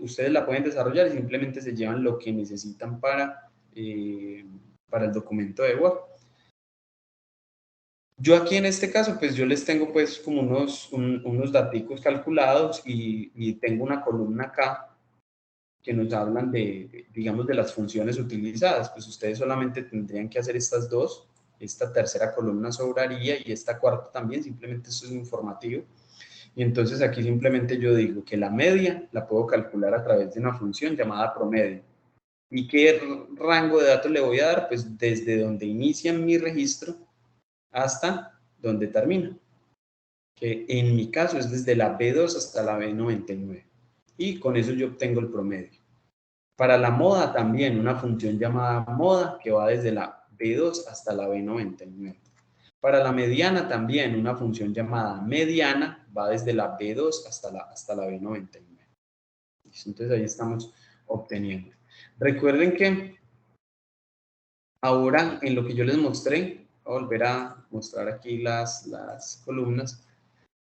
ustedes la pueden desarrollar y simplemente se llevan lo que necesitan para el documento de Word. Yo aquí en este caso, pues yo les tengo pues como unos daticos calculados y tengo una columna acá que nos hablan digamos, de las funciones utilizadas. Pues ustedes solamente tendrían que hacer estas dos. Esta tercera columna sobraría y esta cuarta también, simplemente esto es informativo. Y entonces aquí simplemente yo digo que la media la puedo calcular a través de una función llamada promedio. ¿Y qué rango de datos le voy a dar? Pues desde donde inicia mi registro hasta donde termina, que en mi caso es desde la B2 hasta la B99. Y con eso yo obtengo el promedio. Para la moda también, una función llamada moda, que va desde la B2 hasta la B99. Para la mediana también, una función llamada mediana, va desde la B2 hasta la B99. Entonces ahí estamos obteniendo. Recuerden que ahora en lo que yo les mostré, voy a volver a mostrar aquí las columnas,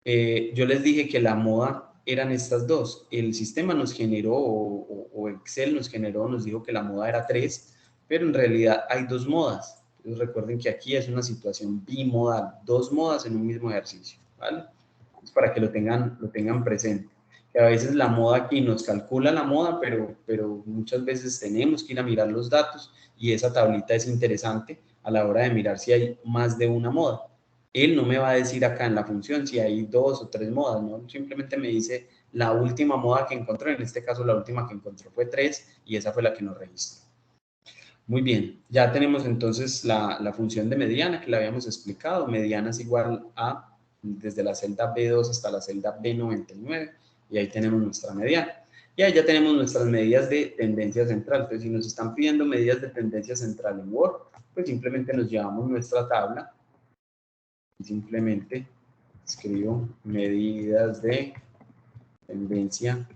yo les dije que la moda eran estas dos. El sistema nos generó, o Excel nos generó, nos dijo que la moda era 3, pero en realidad hay 2 modas. Entonces recuerden que aquí es una situación bimodal, 2 modas en un mismo ejercicio, ¿vale? Es para que lo tengan presente. Que a veces la moda aquí nos calcula la moda, pero muchas veces tenemos que ir a mirar los datos y esa tablita es interesante a la hora de mirar si hay más de una moda. Él no me va a decir acá en la función si hay 2 o 3 modas, ¿no? Simplemente me dice la última moda que encontró, en este caso la última que encontró fue 3 y esa fue la que nos registró. Muy bien, ya tenemos entonces la función de mediana que la habíamos explicado. Mediana es igual a desde la celda B2 hasta la celda B99 y ahí tenemos nuestra mediana. Y ahí ya tenemos nuestras medidas de tendencia central. Entonces, si nos están pidiendo medidas de tendencia central en Word, pues simplemente nos llevamos nuestra tabla y simplemente escribo medidas de tendencia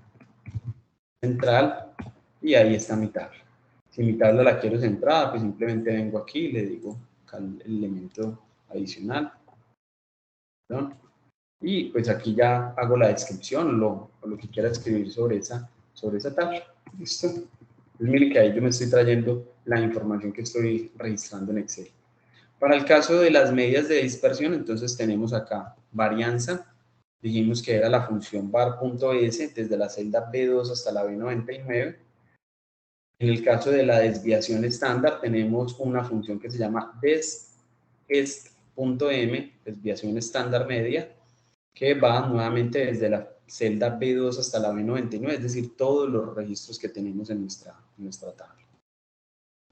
central y ahí está mi tabla. Si mi tabla la quiero centrada, pues simplemente vengo aquí y le digo el elemento adicional. ¿Perdón? Y pues aquí ya hago la descripción o lo que quiera escribir sobre esa tabla. ¿Listo? Pues miren que ahí yo me estoy trayendo la información que estoy registrando en Excel. Para el caso de las medidas de dispersión, entonces tenemos acá varianza. Dijimos que era la función var.s desde la celda B2 hasta la B99. En el caso de la desviación estándar, tenemos una función que se llama dest.m, desviación estándar media, que va nuevamente desde la celda B2 hasta la B99, es decir, todos los registros que tenemos en nuestra tabla.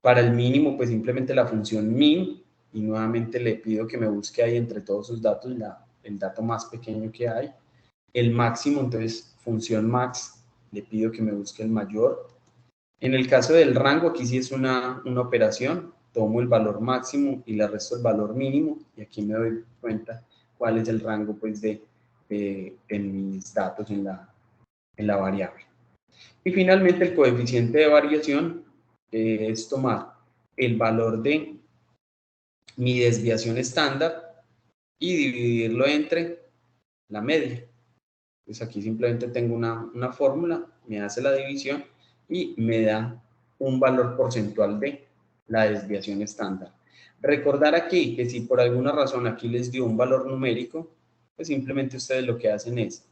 Para el mínimo, pues simplemente la función min, y nuevamente le pido que me busque ahí entre todos sus datos el dato más pequeño que hay. El máximo, entonces, función max, le pido que me busque el mayor. En el caso del rango, aquí sí es una operación, tomo el valor máximo y le resto el valor mínimo, y aquí me doy cuenta cuál es el rango pues, de mis datos en la variable. Y finalmente el coeficiente de variación es tomar el valor de mi desviación estándar y dividirlo entre la media. Pues aquí simplemente tengo una fórmula, me hace la división y me da un valor porcentual de la desviación estándar. Recordar aquí que si por alguna razón aquí les dio un valor numérico, pues simplemente ustedes lo que hacen es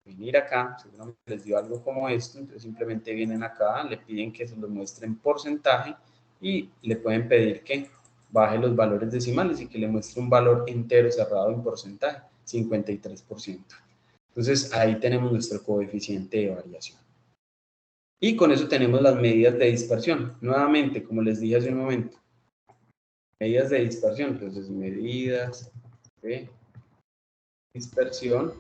venir acá, seguramente les dio algo como esto, entonces simplemente vienen acá, le piden que se los muestre en porcentaje y le pueden pedir que baje los valores decimales y que le muestre un valor entero cerrado en porcentaje, 53%. Entonces ahí tenemos nuestro coeficiente de variación. Y con eso tenemos las medidas de dispersión. Nuevamente, como les dije hace un momento, medidas de dispersión, entonces medidas de dispersión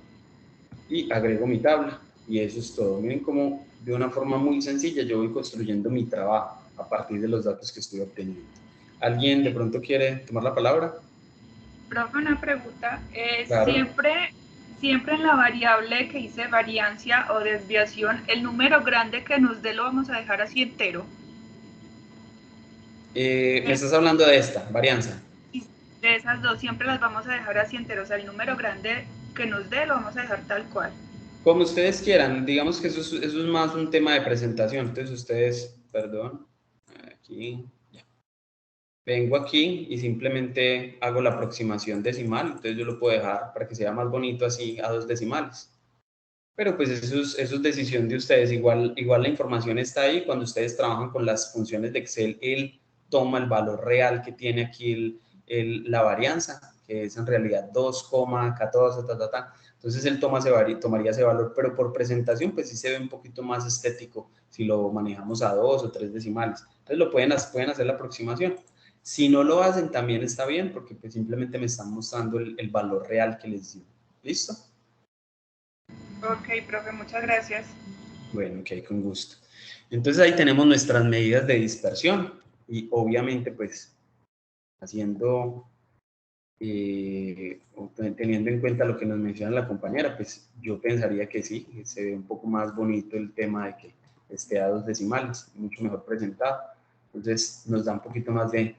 y agrego mi tabla y eso es todo. Miren cómo de una forma muy sencilla yo voy construyendo mi trabajo a partir de los datos que estoy obteniendo. ¿Alguien de pronto quiere tomar la palabra? Profe, una pregunta. Claro. Siempre en la variable que dice variancia o desviación, el número grande que nos dé lo vamos a dejar así entero. Me estás hablando de esta, varianza. De esas dos siempre las vamos a dejar así enteros. O sea, el número grande que nos dé lo vamos a dejar tal cual. Como ustedes quieran, digamos que eso es más un tema de presentación. Entonces ustedes, perdón, aquí, ya. Vengo aquí y simplemente hago la aproximación decimal. Entonces yo lo puedo dejar para que sea más bonito así a 2 decimales. Pero pues eso es decisión de ustedes. Igual la información está ahí. Cuando ustedes trabajan con las funciones de Excel, él toma el valor real que tiene aquí la varianza que es en realidad 2,14, Entonces él tomaría ese valor, pero por presentación pues sí se ve un poquito más estético si lo manejamos a 2 o 3 decimales. Entonces pueden hacer la aproximación. Si no lo hacen también está bien, porque pues simplemente me están mostrando el valor real que les dio. ¿Listo? Ok, profe, muchas gracias. Bueno, ok, con gusto. Entonces ahí tenemos nuestras medidas de dispersión y obviamente pues haciendo, teniendo en cuenta lo que nos menciona la compañera, pues yo pensaría que sí, que se ve un poco más bonito el tema de que esté a 2 decimales, mucho mejor presentado. Entonces nos da un poquito más de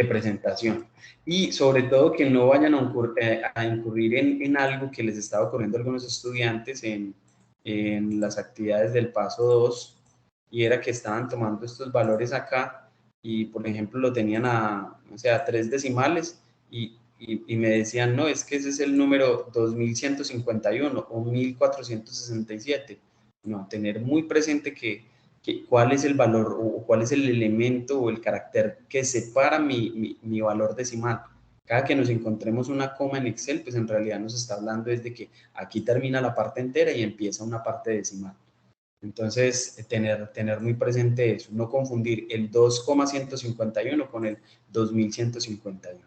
presentación. Y sobre todo que no vayan a incurrir en algo que les estaba ocurriendo a algunos estudiantes en las actividades del paso 2, y era que estaban tomando estos valores acá y, por ejemplo, lo tenían a 3 decimales y me decían, no, es que ese es el número 2151 o 1467. No, tener muy presente que cuál es el valor o cuál es el elemento o el carácter que separa mi valor decimal. Cada que nos encontremos una coma en Excel, pues en realidad nos está hablando desde que aquí termina la parte entera y empieza una parte decimal. Entonces, tener muy presente eso, no confundir el 2,151 con el 2151.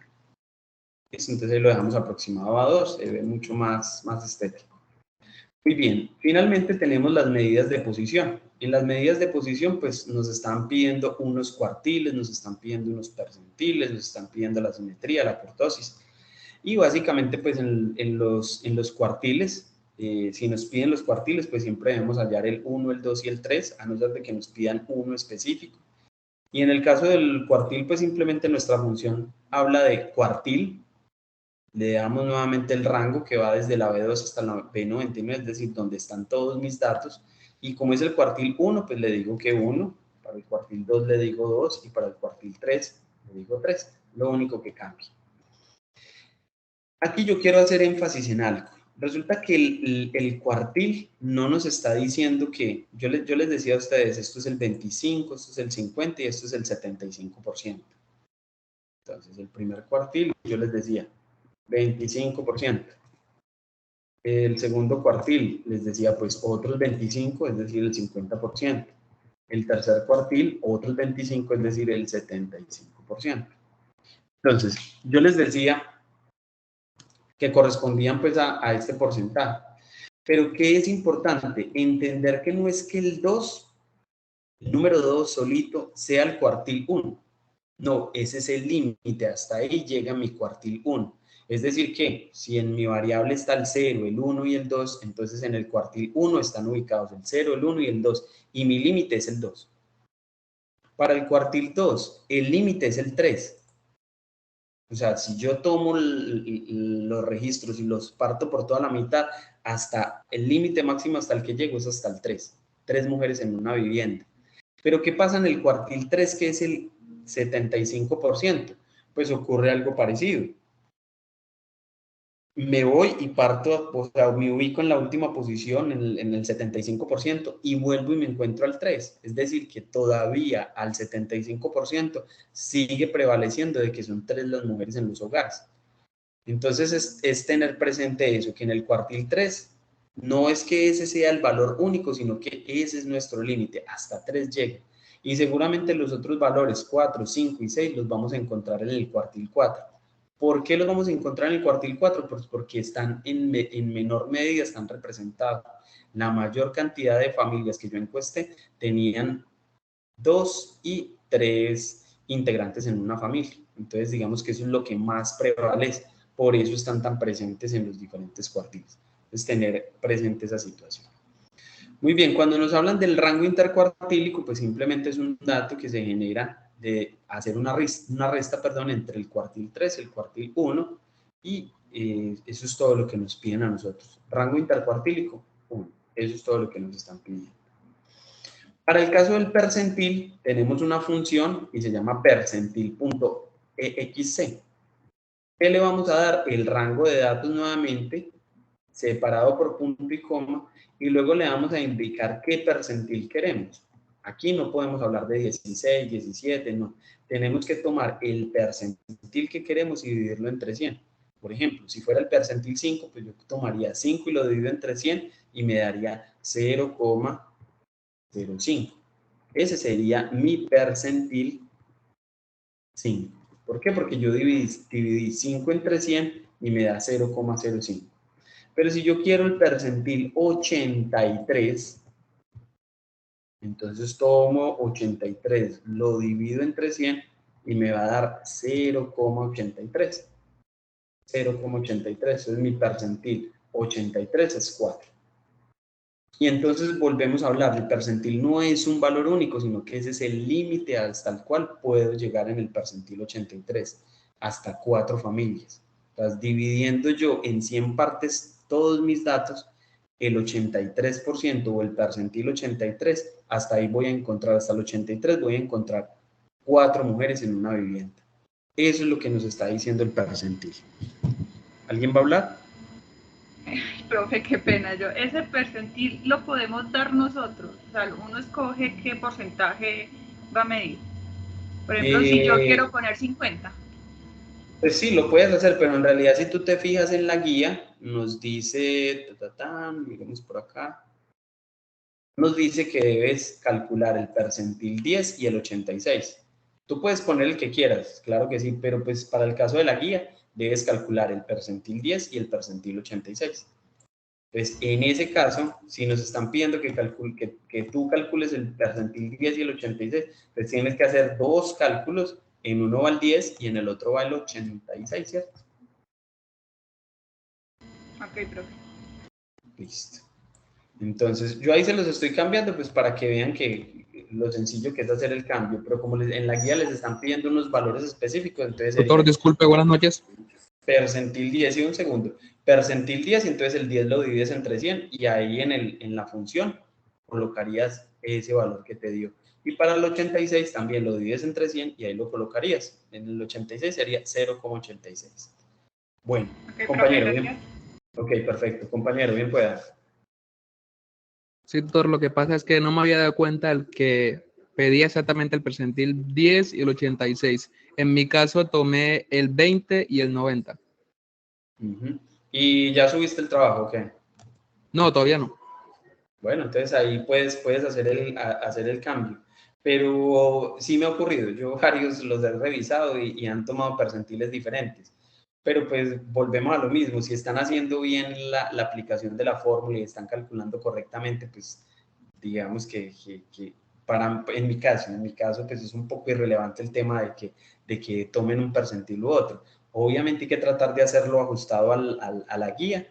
Entonces lo dejamos aproximado a 2, se ve mucho más estético. Muy bien, finalmente tenemos las medidas de posición. En las medidas de posición, pues nos están pidiendo unos cuartiles, nos están pidiendo unos percentiles, nos están pidiendo la simetría, la kurtosis. Y básicamente, pues en los cuartiles, si nos piden los cuartiles, pues siempre debemos hallar el 1, el 2 y el 3, a no ser de que nos pidan uno específico. Y en el caso del cuartil, pues simplemente nuestra función habla de cuartil. Le damos nuevamente el rango que va desde la B2 hasta la B99, es decir, donde están todos mis datos. Y como es el cuartil 1, pues le digo que 1, para el cuartil 2 le digo 2 y para el cuartil 3 le digo 3, lo único que cambia. Aquí yo quiero hacer énfasis en algo. Resulta que el cuartil no nos está diciendo que, yo les decía a ustedes, esto es el 25, esto es el 50 y esto es el 75%. Entonces, el primer cuartil, yo les decía, 25%. El segundo cuartil, les decía, pues otros 25, es decir, el 50%. El tercer cuartil, otros 25, es decir, el 75%. Entonces, yo les decía que correspondían pues a este porcentaje. Pero ¿qué es importante? Entender que no es que el 2, el número 2 solito, sea el cuartil 1. No, ese es el límite, hasta ahí llega mi cuartil 1. Es decir que si en mi variable está el 0, el 1 y el 2, entonces en el cuartil 1 están ubicados el 0, el 1 y el 2, y mi límite es el 2. Para el cuartil 2, el límite es el 3. O sea, si yo tomo los registros y los parto por toda la mitad, hasta el límite máximo hasta el que llego es hasta el 3. 3 mujeres en una vivienda. Pero ¿qué pasa en el cuartil 3, que es el 75%? Pues ocurre algo parecido. Me voy y parto, o sea, me ubico en la última posición, en el 75%, y vuelvo y me encuentro al 3. Es decir, que todavía al 75% sigue prevaleciendo de que son 3 las mujeres en los hogares. Entonces es tener presente eso, que en el cuartil 3 no es que ese sea el valor único, sino que ese es nuestro límite, hasta 3 llega. Y seguramente los otros valores, 4, 5 y 6, los vamos a encontrar en el cuartil 4. ¿Por qué los vamos a encontrar en el cuartil 4? Pues porque están en menor medida, están representados. La mayor cantidad de familias que yo encuesté tenían 2 y 3 integrantes en una familia. Entonces, digamos que eso es lo que más prevalece. Por eso están tan presentes en los diferentes cuartiles. Es tener presente esa situación. Muy bien, cuando nos hablan del rango intercuartílico, pues simplemente es un dato que se genera de hacer una resta entre el cuartil 3 y el cuartil 1, y eso es todo lo que nos piden a nosotros. Rango intercuartílico, 1. Eso es todo lo que nos están pidiendo. Para el caso del percentil, tenemos una función y se llama percentil.exc. ¿Qué le vamos a dar? El rango de datos nuevamente, separado por punto y coma, y luego le vamos a indicar qué percentil queremos. Aquí no podemos hablar de 16, 17, no. Tenemos que tomar el percentil que queremos y dividirlo entre 100. Por ejemplo, si fuera el percentil 5, pues yo tomaría 5 y lo divido entre 100 y me daría 0,05. Ese sería mi percentil 5. ¿Por qué? Porque yo dividí 5 entre 100 y me da 0,05. Pero si yo quiero el percentil 83, entonces tomo 83, lo divido entre 100 y me va a dar 0,83. 0,83, eso es mi percentil. 83 es 4. Y entonces volvemos a hablar, el percentil no es un valor único, sino que ese es el límite hasta el cual puedo llegar en el percentil 83, hasta 4 familias. Entonces, dividiendo yo en 100 partes todos mis datos, el 83% o el percentil 83, hasta ahí voy a encontrar, hasta el 83 voy a encontrar 4 mujeres en una vivienda. Eso es lo que nos está diciendo el percentil. ¿Alguien va a hablar? Ay, profe, qué pena yo. Ese percentil lo podemos dar nosotros. O sea, uno escoge qué porcentaje va a medir. Por ejemplo, si yo quiero poner 50. Pues sí, lo puedes hacer, pero en realidad si tú te fijas en la guía, nos dice, miremos por acá, nos dice que debes calcular el percentil 10 y el 86. Tú puedes poner el que quieras, claro que sí, pero pues para el caso de la guía, debes calcular el percentil 10 y el percentil 86. Entonces, en ese caso, si nos están pidiendo que tú calcules el percentil 10 y el 86, pues tienes que hacer 2 cálculos, en uno va el 10 y en el otro va el 86, ¿cierto? Ok, profe. Listo. Entonces, yo ahí se los estoy cambiando, pues para que vean que lo sencillo que es hacer el cambio, pero como en la guía les están pidiendo unos valores específicos, entonces Doctor, disculpe, buenas noches. percentil 10 y un segundo, percentil 10, y entonces el 10 lo divides entre 100 y ahí en la función colocarías ese valor que te dio. Y para el 86 también lo divides entre 100 y ahí lo colocarías. En el 86 sería 0,86. Bueno, Okay, compañero, profe, bien. Ok, perfecto. Compañero, bien pueda. Sí, doctor, lo que pasa es que no me había dado cuenta el que pedía exactamente el percentil 10 y el 86. En mi caso tomé el 20 y el 90. ¿Y ya subiste el trabajo, ok? No, todavía no. Bueno, entonces ahí puedes hacer el cambio. Pero sí me ha ocurrido, yo varios los he revisado y han tomado percentiles diferentes. Pero pues volvemos a lo mismo, si están haciendo bien la aplicación de la fórmula y están calculando correctamente, pues digamos que en mi caso pues es un poco irrelevante el tema de que tomen un percentil u otro. Obviamente hay que tratar de hacerlo ajustado a la guía,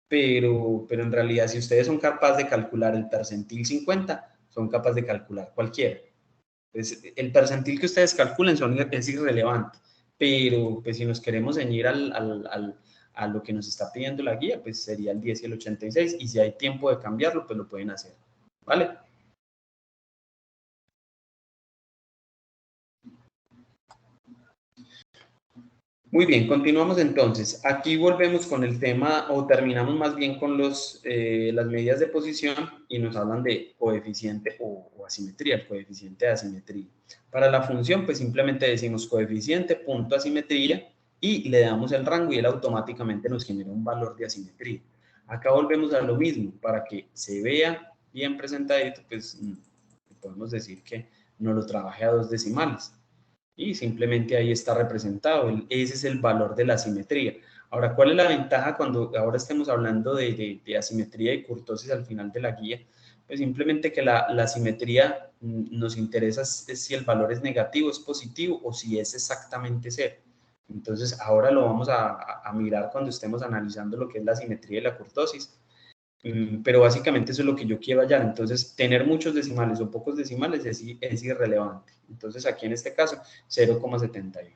pero en realidad si ustedes son capaces de calcular el percentil 50, son capaces de calcular cualquiera. Pues, el percentil que ustedes calculen es irrelevante, pero pues si nos queremos ceñir a lo que nos está pidiendo la guía, pues sería el 10 y el 86, y si hay tiempo de cambiarlo, pues lo pueden hacer, ¿vale? Muy bien, continuamos entonces. Aquí volvemos con el tema, o terminamos más bien con las medidas de posición, y nos hablan de coeficiente o asimetría, el coeficiente de asimetría. Para la función, pues simplemente decimos coeficiente, punto asimetría, y le damos el rango y él automáticamente nos genera un valor de asimetría. Acá volvemos a lo mismo, para que se vea bien presentadito, pues podemos decir que no lo trabaje a 2 decimales. Y simplemente ahí está representado. Ese es el valor de la asimetría. Ahora, ¿cuál es la ventaja cuando ahora estemos hablando de asimetría y kurtosis al final de la guía? Pues simplemente que la asimetría nos interesa es si el valor es negativo, es positivo, o si es exactamente cero. Entonces, ahora lo vamos a mirar cuando estemos analizando lo que es la asimetría y la kurtosis. Pero básicamente eso es lo que yo quiero hallar. Entonces, tener muchos decimales o pocos decimales es irrelevante. Entonces, aquí en este caso, 0,71.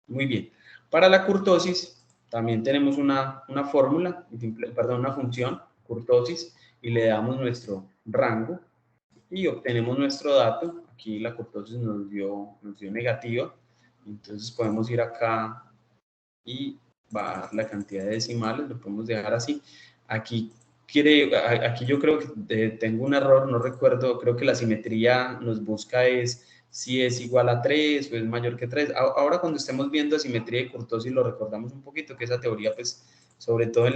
Muy bien. Para la kurtosis, también tenemos una fórmula, perdón, una función, kurtosis, y le damos nuestro rango y obtenemos nuestro dato. Aquí la kurtosis nos dio negativa. Entonces, podemos ir acá y bajar la cantidad de decimales, lo podemos dejar así. Aquí yo creo que tengo un error, no recuerdo, creo que la simetría nos busca es si es igual a 3 o es mayor que 3. Ahora cuando estemos viendo asimetría y kurtosis lo recordamos un poquito, que esa teoría, pues, sobre todo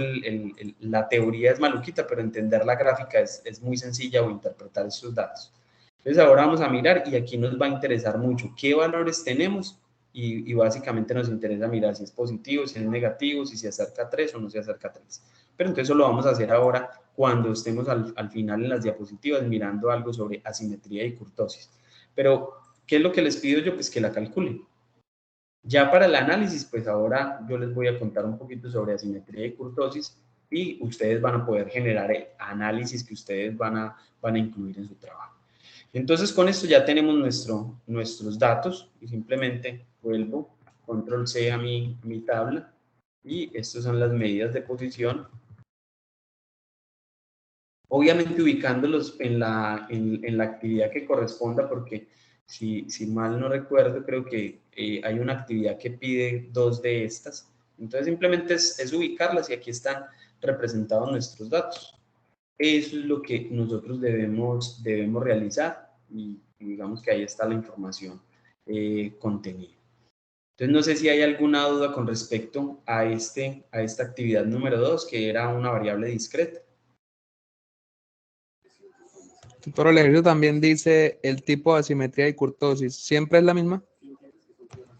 la teoría es maluquita, pero entender la gráfica es muy sencilla, o interpretar esos datos. Entonces ahora vamos a mirar y aquí nos va a interesar mucho qué valores tenemos y básicamente nos interesa mirar si es positivo, si es negativo, si se acerca a 3 o no se acerca a 3. Pero entonces eso lo vamos a hacer ahora cuando estemos al final en las diapositivas mirando algo sobre asimetría y kurtosis. Pero, ¿qué es lo que les pido yo? Pues que la calculen. Ya para el análisis, pues ahora yo les voy a contar un poquito sobre asimetría y kurtosis y ustedes van a poder generar análisis que ustedes van a incluir en su trabajo. Entonces, con esto ya tenemos nuestros datos y simplemente vuelvo, control C a mi tabla y estas son las medidas de posición. Obviamente ubicándolos en la actividad que corresponda, porque si mal no recuerdo, creo que hay una actividad que pide 2 de estas. Entonces simplemente es ubicarlas y aquí están representados nuestros datos. Eso es lo que nosotros debemos realizar y digamos que ahí está la información contenida. Entonces no sé si hay alguna duda con respecto a esta actividad número 2, que era una variable discreta. Pero el ejercicio también dice el tipo de asimetría y kurtosis. ¿Siempre es la misma?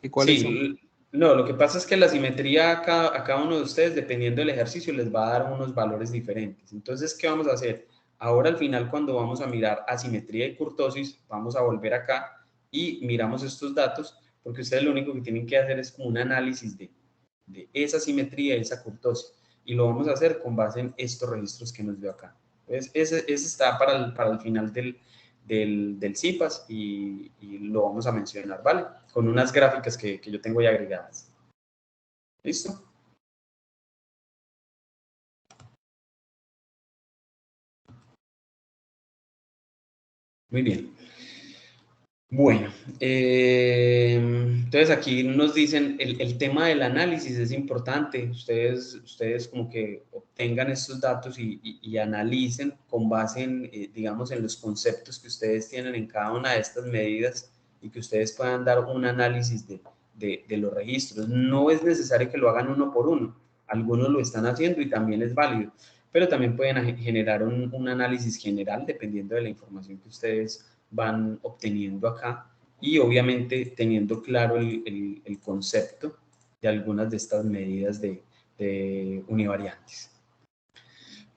¿Y cuáles son? Sí, no, lo que pasa es que la simetría a cada uno de ustedes, dependiendo del ejercicio, les va a dar unos valores diferentes. Entonces, ¿qué vamos a hacer? Ahora al final, cuando vamos a mirar asimetría y kurtosis, vamos a volver acá y miramos estos datos, porque ustedes lo único que tienen que hacer es como un análisis de esa simetría y esa kurtosis. Y lo vamos a hacer con base en estos registros que nos dio acá. Entonces, ese está para el final del CIPAS y lo vamos a mencionar, ¿vale? Con unas gráficas que yo tengo ya agregadas. ¿Listo? Muy bien. Bueno, entonces aquí nos dicen, el tema del análisis es importante. Ustedes como que obtengan estos datos y analicen con base en, digamos, en los conceptos que ustedes tienen en cada una de estas medidas y que ustedes puedan dar un análisis de los registros. No es necesario que lo hagan uno por uno. Algunos lo están haciendo y también es válido, pero también pueden generar un análisis general dependiendo de la información que ustedes van obteniendo acá y obviamente teniendo claro el concepto de algunas de estas medidas de univariantes.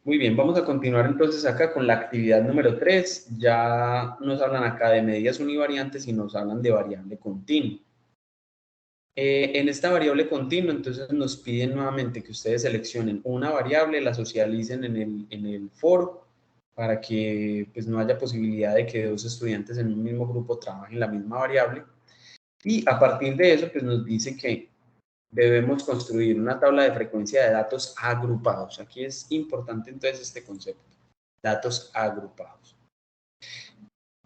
Muy bien, vamos a continuar entonces acá con la actividad número 3. Ya nos hablan acá de medidas univariantes y nos hablan de variable continua. En esta variable continua, entonces nos piden nuevamente que ustedes seleccionen una variable, la socialicen en el foro para que pues, no haya posibilidad de que dos estudiantes en un mismo grupo trabajen la misma variable. Y a partir de eso, pues nos dice que debemos construir una tabla de frecuencia de datos agrupados. Aquí es importante entonces este concepto, datos agrupados.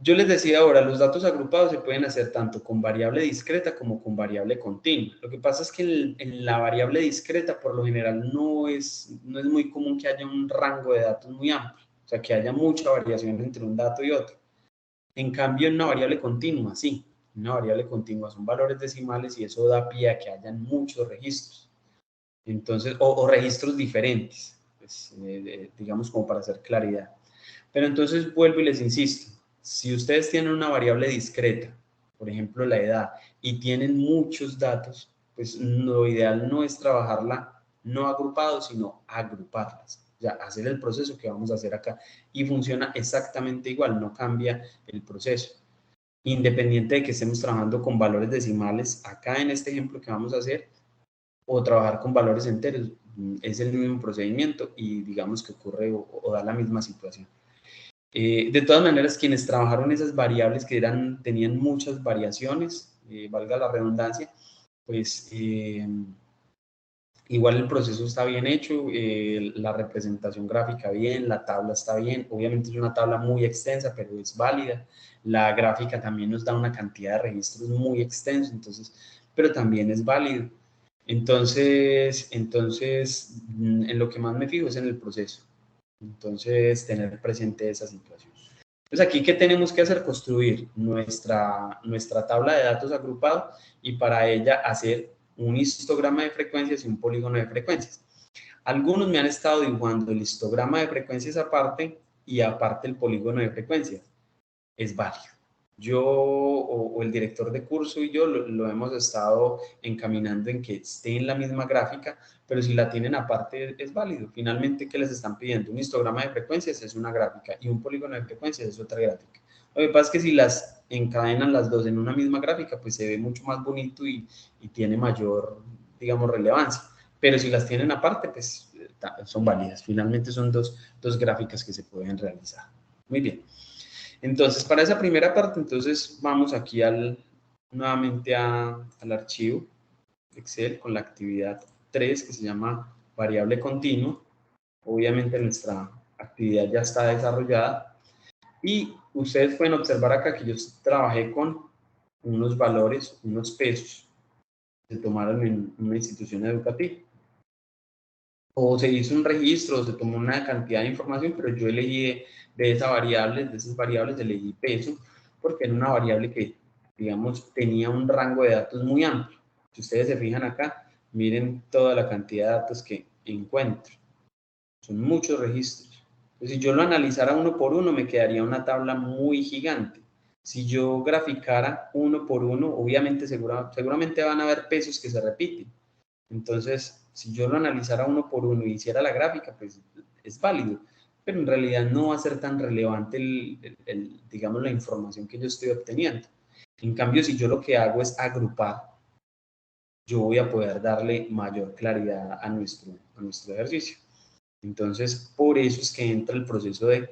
Yo les decía ahora, los datos agrupados se pueden hacer tanto con variable discreta como con variable continua. Lo que pasa es que en la variable discreta, por lo general, no es muy común que haya un rango de datos muy amplio, o sea, que haya mucha variación entre un dato y otro. En cambio, en una variable continua, sí. Una variable continua son valores decimales y eso da pie a que hayan muchos registros. Entonces, o registros diferentes, pues, digamos como para hacer claridad. Pero entonces vuelvo y les insisto, si ustedes tienen una variable discreta, por ejemplo la edad, y tienen muchos datos, pues lo ideal no es trabajarla no agrupado, sino agruparlas. Ya, hacer el proceso que vamos a hacer acá. Y funciona exactamente igual, no cambia el proceso. Independiente de que estemos trabajando con valores decimales, acá en este ejemplo que vamos a hacer, o trabajar con valores enteros, es el mismo procedimiento y digamos que ocurre o da la misma situación. De todas maneras, quienes trabajaron esas variables que tenían muchas variaciones, valga la redundancia, pues igual el proceso está bien hecho, la representación gráfica bien, la tabla está bien, obviamente es una tabla muy extensa, pero es válida. La gráfica también nos da una cantidad de registros muy extensos, entonces, pero también es válido. Entonces, en lo que más me fijo es en el proceso. Entonces, tener presente esa situación. Entonces aquí, ¿qué tenemos que hacer? Construir nuestra tabla de datos agrupado y para ella hacer un histograma de frecuencias y un polígono de frecuencias. Algunos me han estado dibujando el histograma de frecuencias aparte y aparte el polígono de frecuencias. Es válido. Yo o el director de curso y yo lo hemos estado encaminando en que esté en la misma gráfica, pero si la tienen aparte es válido. Finalmente, ¿qué les están pidiendo? Un histograma de frecuencias es una gráfica y un polígono de frecuencias es otra gráfica. Lo que pasa es que si las encadenan las dos en una misma gráfica, pues se ve mucho más bonito y tiene mayor, digamos, relevancia. Pero si las tienen aparte, pues son válidas. Finalmente son dos gráficas que se pueden realizar. Muy bien. Entonces, para esa primera parte, entonces vamos aquí nuevamente al archivo Excel con la actividad 3 que se llama variable continua. Obviamente nuestra actividad ya está desarrollada y ustedes pueden observar acá que yo trabajé con unos valores, unos pesos que se tomaron en una institución educativa. O se hizo un registro, o se tomó una cantidad de información, pero yo elegí de esas variables elegí peso, porque era una variable que, digamos, tenía un rango de datos muy amplio. Si ustedes se fijan acá, miren toda la cantidad de datos que encuentro. Son muchos registros. Entonces, si yo lo analizara uno por uno, me quedaría una tabla muy gigante. Si yo graficara uno por uno, obviamente seguramente van a haber pesos que se repiten. Entonces, si yo lo analizara uno por uno y hiciera la gráfica, pues es válido, pero en realidad no va a ser tan relevante digamos, la información que yo estoy obteniendo. En cambio, si yo lo que hago es agrupar, yo voy a poder darle mayor claridad a nuestro ejercicio. Entonces, por eso es que entra el proceso de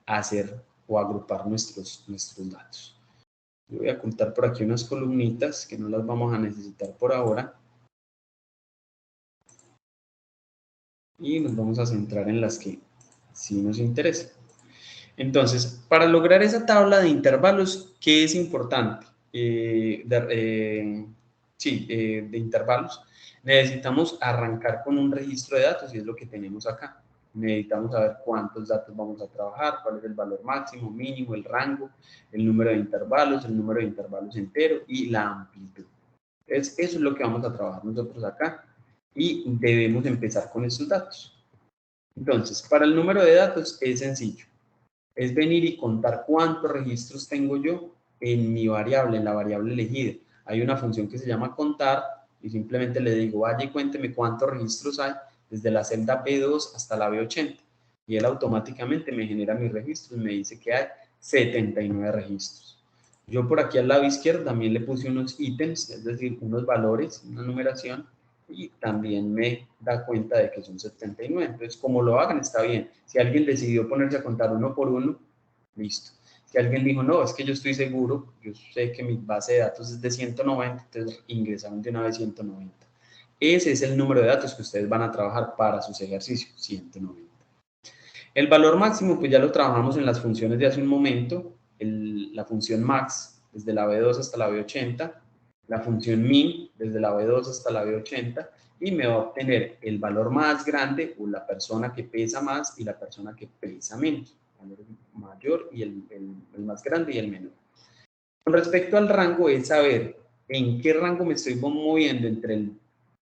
hacer o agrupar nuestros datos. Yo voy a ocultar por aquí unas columnitas que no las vamos a necesitar por ahora. Y nos vamos a centrar en las que sí nos interesan. Entonces, para lograr esa tabla de intervalos, ¿qué es importante? De intervalos, necesitamos arrancar con un registro de datos y es lo que tenemos acá. Necesitamos saber cuántos datos vamos a trabajar, cuál es el valor máximo, mínimo, el rango, el número de intervalos entero y la amplitud. Entonces, eso es lo que vamos a trabajar nosotros acá y debemos empezar con estos datos. Entonces, para el número de datos es sencillo. Es venir y contar cuántos registros tengo yo en mi variable, en la variable elegida. Hay una función que se llama contar y simplemente le digo, vaya y cuénteme cuántos registros hay desde la celda B2 hasta la B80. Y él automáticamente me genera mis registros y me dice que hay 79 registros. Yo por aquí al lado izquierdo también le puse unos ítems, es decir, unos valores, una numeración, y también me da cuenta de que son 79. Entonces, como lo hagan, está bien. Si alguien decidió ponerse a contar uno por uno, listo. Si alguien dijo, no, es que yo estoy seguro, yo sé que mi base de datos es de 190, entonces ingresaron de una vez 190. Ese es el número de datos que ustedes van a trabajar para sus ejercicios, 190. El valor máximo, pues ya lo trabajamos en las funciones de hace un momento, la función max, desde la B2 hasta la B80, la función min, desde la B2 hasta la B80, y me va a obtener el valor más grande, o la persona que pesa más y la persona que pesa menos, el valor mayor y el más grande y el menor. Con respecto al rango, es saber en qué rango me estoy moviendo entre el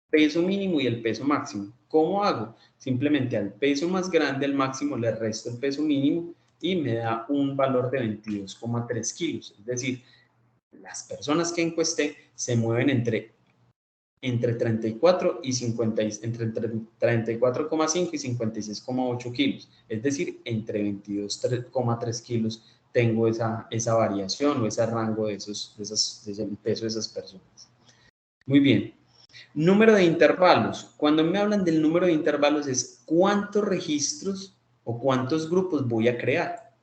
peso mínimo y el peso máximo. ¿Cómo hago? Simplemente al peso más grande, al máximo, le resto el peso mínimo y me da un valor de 22,3 kilos. Es decir, las personas que encuesté se mueven entre 34 y 50, entre 34,5 y 56,8 kilos. Es decir, entre 22,3 kilos tengo esa variación o ese rango de ese peso de esas personas. Muy bien. Número de intervalos. Cuando me hablan del número de intervalos es cuántos registros o cuántos grupos voy a crear.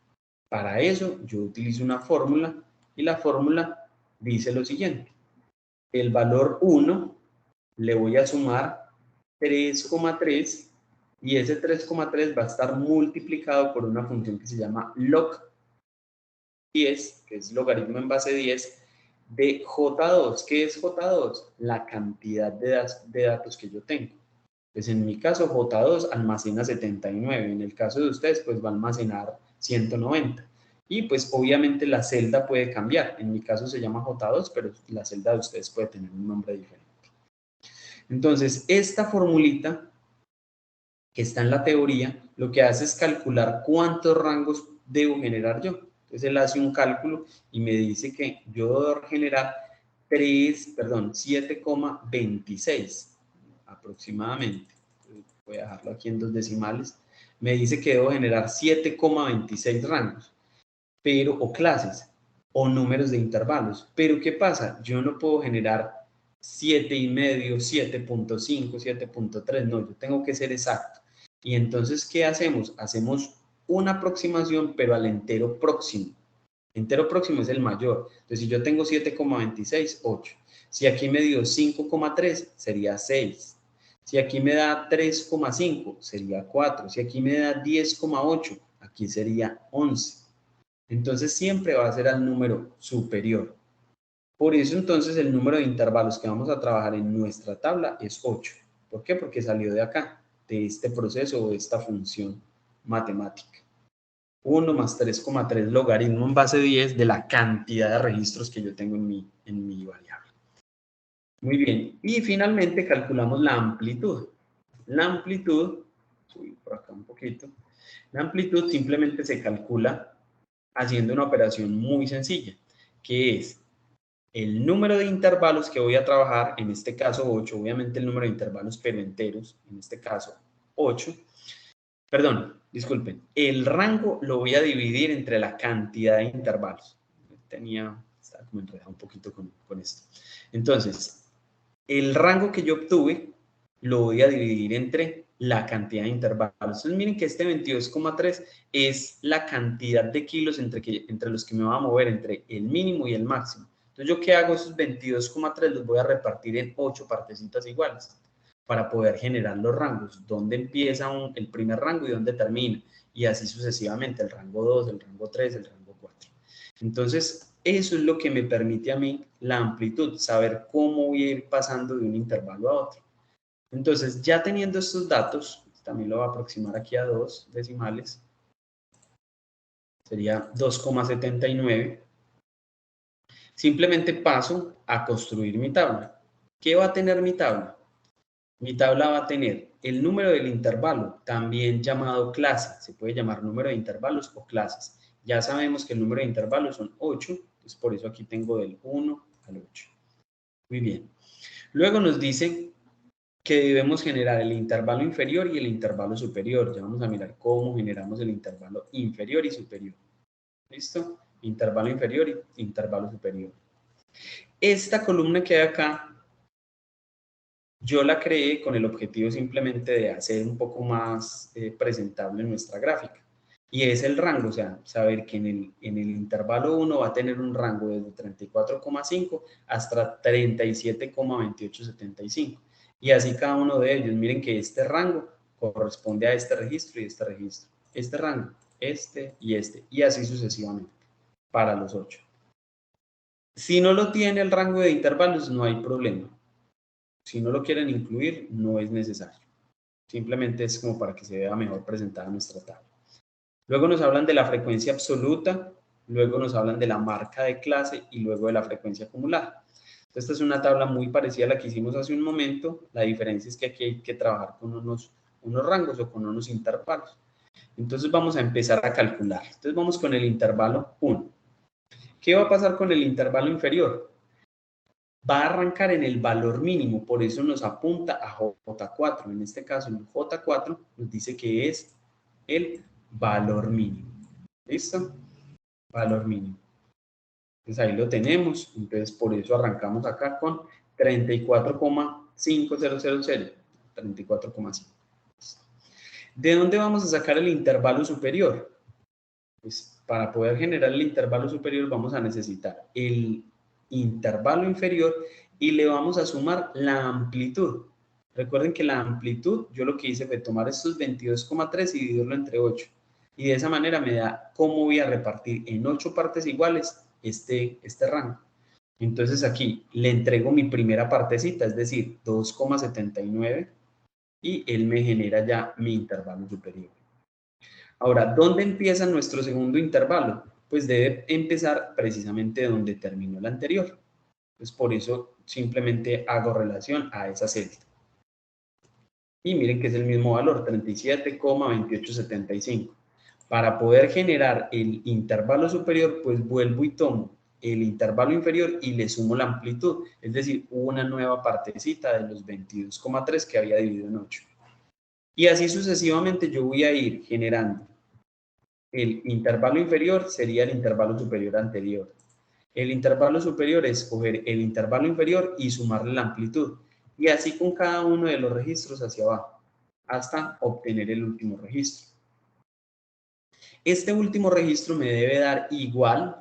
Para eso yo utilizo una fórmula y la fórmula dice lo siguiente. El valor 1 le voy a sumar 3,3 y ese 3,3 va a estar multiplicado por una función que se llama log 10, que es logaritmo en base 10, de J2. ¿Qué es J2? La cantidad de datos que yo tengo. Pues en mi caso J2 almacena 79, en el caso de ustedes pues va a almacenar 190. Y pues obviamente la celda puede cambiar. En mi caso se llama J2, pero la celda de ustedes puede tener un nombre diferente. Entonces, esta formulita que está en la teoría, lo que hace es calcular cuántos rangos debo generar yo. Entonces él hace un cálculo y me dice que yo debo generar 7,26 aproximadamente. Voy a dejarlo aquí en 2 decimales. Me dice que debo generar 7,26 rangos, pero, o clases, o números de intervalos. Pero ¿qué pasa? Yo no puedo generar 7,5, 7,5, 7,3, no, yo tengo que ser exacto. Y entonces, ¿qué hacemos? Hacemos una aproximación, pero al entero próximo. Entero próximo es el mayor. Entonces, si yo tengo 7,26, 8. Si aquí me dio 5,3, sería 6. Si aquí me da 3,5, sería 4. Si aquí me da 10,8, aquí sería 11. Entonces, siempre va a ser al número superior. Por eso, entonces, el número de intervalos que vamos a trabajar en nuestra tabla es 8. ¿Por qué? Porque salió de acá, de este proceso o de esta función matemática. 1 más 3,3 logaritmo en base 10 de la cantidad de registros que yo tengo en mi variable. Muy bien. Y finalmente calculamos la amplitud. La amplitud, subir por acá un poquito, la amplitud simplemente se calcula haciendo una operación muy sencilla, que es el número de intervalos que voy a trabajar, en este caso 8, obviamente el número de intervalos pero enteros, en este caso 8, perdón, disculpen, el rango lo voy a dividir entre la cantidad de intervalos. Estaba como enredado un poquito con esto. Entonces, el rango que yo obtuve lo voy a dividir entre la cantidad de intervalos. Entonces, miren que este 22,3 es la cantidad de kilos entre los que me voy a mover, entre el mínimo y el máximo. Entonces, ¿yo qué hago? Esos 22,3 los voy a repartir en 8 partecitas iguales para poder generar los rangos, dónde empieza el primer rango y dónde termina, y así sucesivamente, el rango 2, el rango 3, el rango 4. Entonces, eso es lo que me permite a mí la amplitud, saber cómo voy a ir pasando de un intervalo a otro. Entonces, ya teniendo estos datos, también lo voy a aproximar aquí a 2 decimales, sería 2,79. Simplemente paso a construir mi tabla. ¿Qué va a tener mi tabla? Mi tabla va a tener el número del intervalo, también llamado clase. Se puede llamar número de intervalos o clases. Ya sabemos que el número de intervalos son 8, entonces por eso aquí tengo del 1 al 8. Muy bien. Luego nos dice que debemos generar el intervalo inferior y el intervalo superior. Ya vamos a mirar cómo generamos el intervalo inferior y superior. ¿Listo? Intervalo inferior y intervalo superior. Esta columna que hay acá, yo la creé con el objetivo simplemente de hacer un poco más presentable nuestra gráfica. Y es el rango, o sea, saber que en el intervalo 1 va a tener un rango desde 34,5 hasta 37,2875. Y así cada uno de ellos. Miren que este rango corresponde a este registro y este registro. Este rango, este, y así sucesivamente para los 8. Si no lo tiene el rango de intervalos, no hay problema. Si no lo quieren incluir, no es necesario. Simplemente es como para que se vea mejor presentada nuestra tabla. Luego nos hablan de la frecuencia absoluta, luego nos hablan de la marca de clase y luego de la frecuencia acumulada. Esta es una tabla muy parecida a la que hicimos hace un momento. La diferencia es que aquí hay que trabajar con unos rangos o con unos intervalos. Entonces vamos a empezar a calcular. Entonces vamos con el intervalo 1. ¿Qué va a pasar con el intervalo inferior? Va a arrancar en el valor mínimo, por eso nos apunta a J4. En este caso, el J4 nos dice que es el valor mínimo. ¿Listo? Valor mínimo. Entonces ahí lo tenemos. Entonces por eso arrancamos acá con 34,5000. 34,5. ¿De dónde vamos a sacar el intervalo superior? Pues para poder generar el intervalo superior vamos a necesitar el intervalo inferior y le vamos a sumar la amplitud. Recuerden que la amplitud, yo lo que hice fue tomar estos 22,3 y dividirlo entre 8. Y de esa manera me da cómo voy a repartir en 8 partes iguales este rango. Entonces aquí le entrego mi primera partecita, es decir, 2,79 y él me genera ya mi intervalo superior. Ahora, ¿dónde empieza nuestro segundo intervalo? pues debe empezar precisamente donde terminó la anterior. Entonces, por eso simplemente hago relación a esa celda. Y miren que es el mismo valor, 37,2875. Para poder generar el intervalo superior, pues vuelvo y tomo el intervalo inferior y le sumo la amplitud, es decir, una nueva partecita de los 22,3 que había dividido en 8. Y así sucesivamente yo voy a ir generando. El intervalo inferior sería el intervalo superior anterior. El intervalo superior es coger el intervalo inferior y sumarle la amplitud. Y así con cada uno de los registros hacia abajo, hasta obtener el último registro. Este último registro me debe dar igual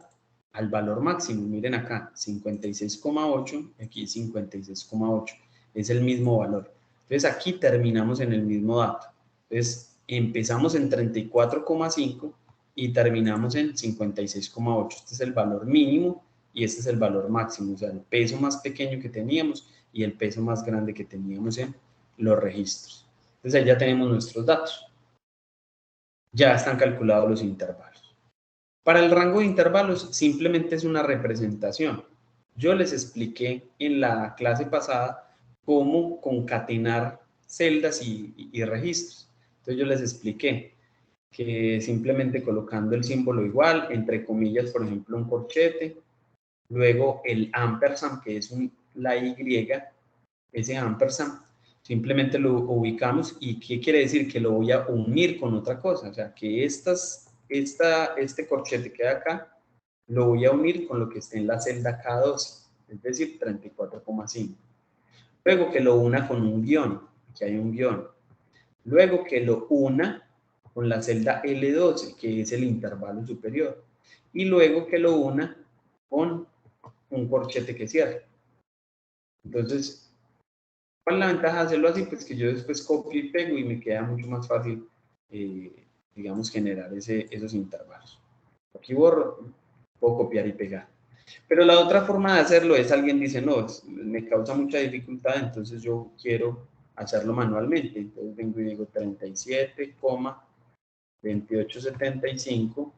al valor máximo. Miren acá, 56,8, aquí 56,8. Es el mismo valor. Entonces aquí terminamos en el mismo dato. Entonces empezamos en 34,5 y terminamos en 56,8. Este es el valor mínimo y este es el valor máximo. O sea, el peso más pequeño que teníamos y el peso más grande que teníamos en los registros. Entonces ahí ya tenemos nuestros datos. Ya están calculados los intervalos. Para el rango de intervalos simplemente es una representación. Yo les expliqué en la clase pasada cómo concatenar celdas y registros. Entonces yo les expliqué que simplemente colocando el símbolo igual, entre comillas, por ejemplo, un corchete, luego el ampersand, que es la Y, ese ampersand, simplemente lo ubicamos. ¿Y qué quiere decir? Que lo voy a unir con otra cosa. O sea, que este corchete que hay acá, lo voy a unir con lo que esté en la celda K12, es decir, 34,5. Luego que lo una con un guión, aquí hay un guión. Luego que lo una con la celda L12, que es el intervalo superior. Y luego que lo una con un corchete que cierre. Entonces, ¿cuál es la ventaja de hacerlo así? Pues que yo después copio y pego y me queda mucho más fácil, digamos, generar esos intervalos. Aquí borro, puedo copiar y pegar. Pero la otra forma de hacerlo es, alguien dice, no, me causa mucha dificultad, entonces yo quiero hacerlo manualmente. Entonces vengo y digo 37,2875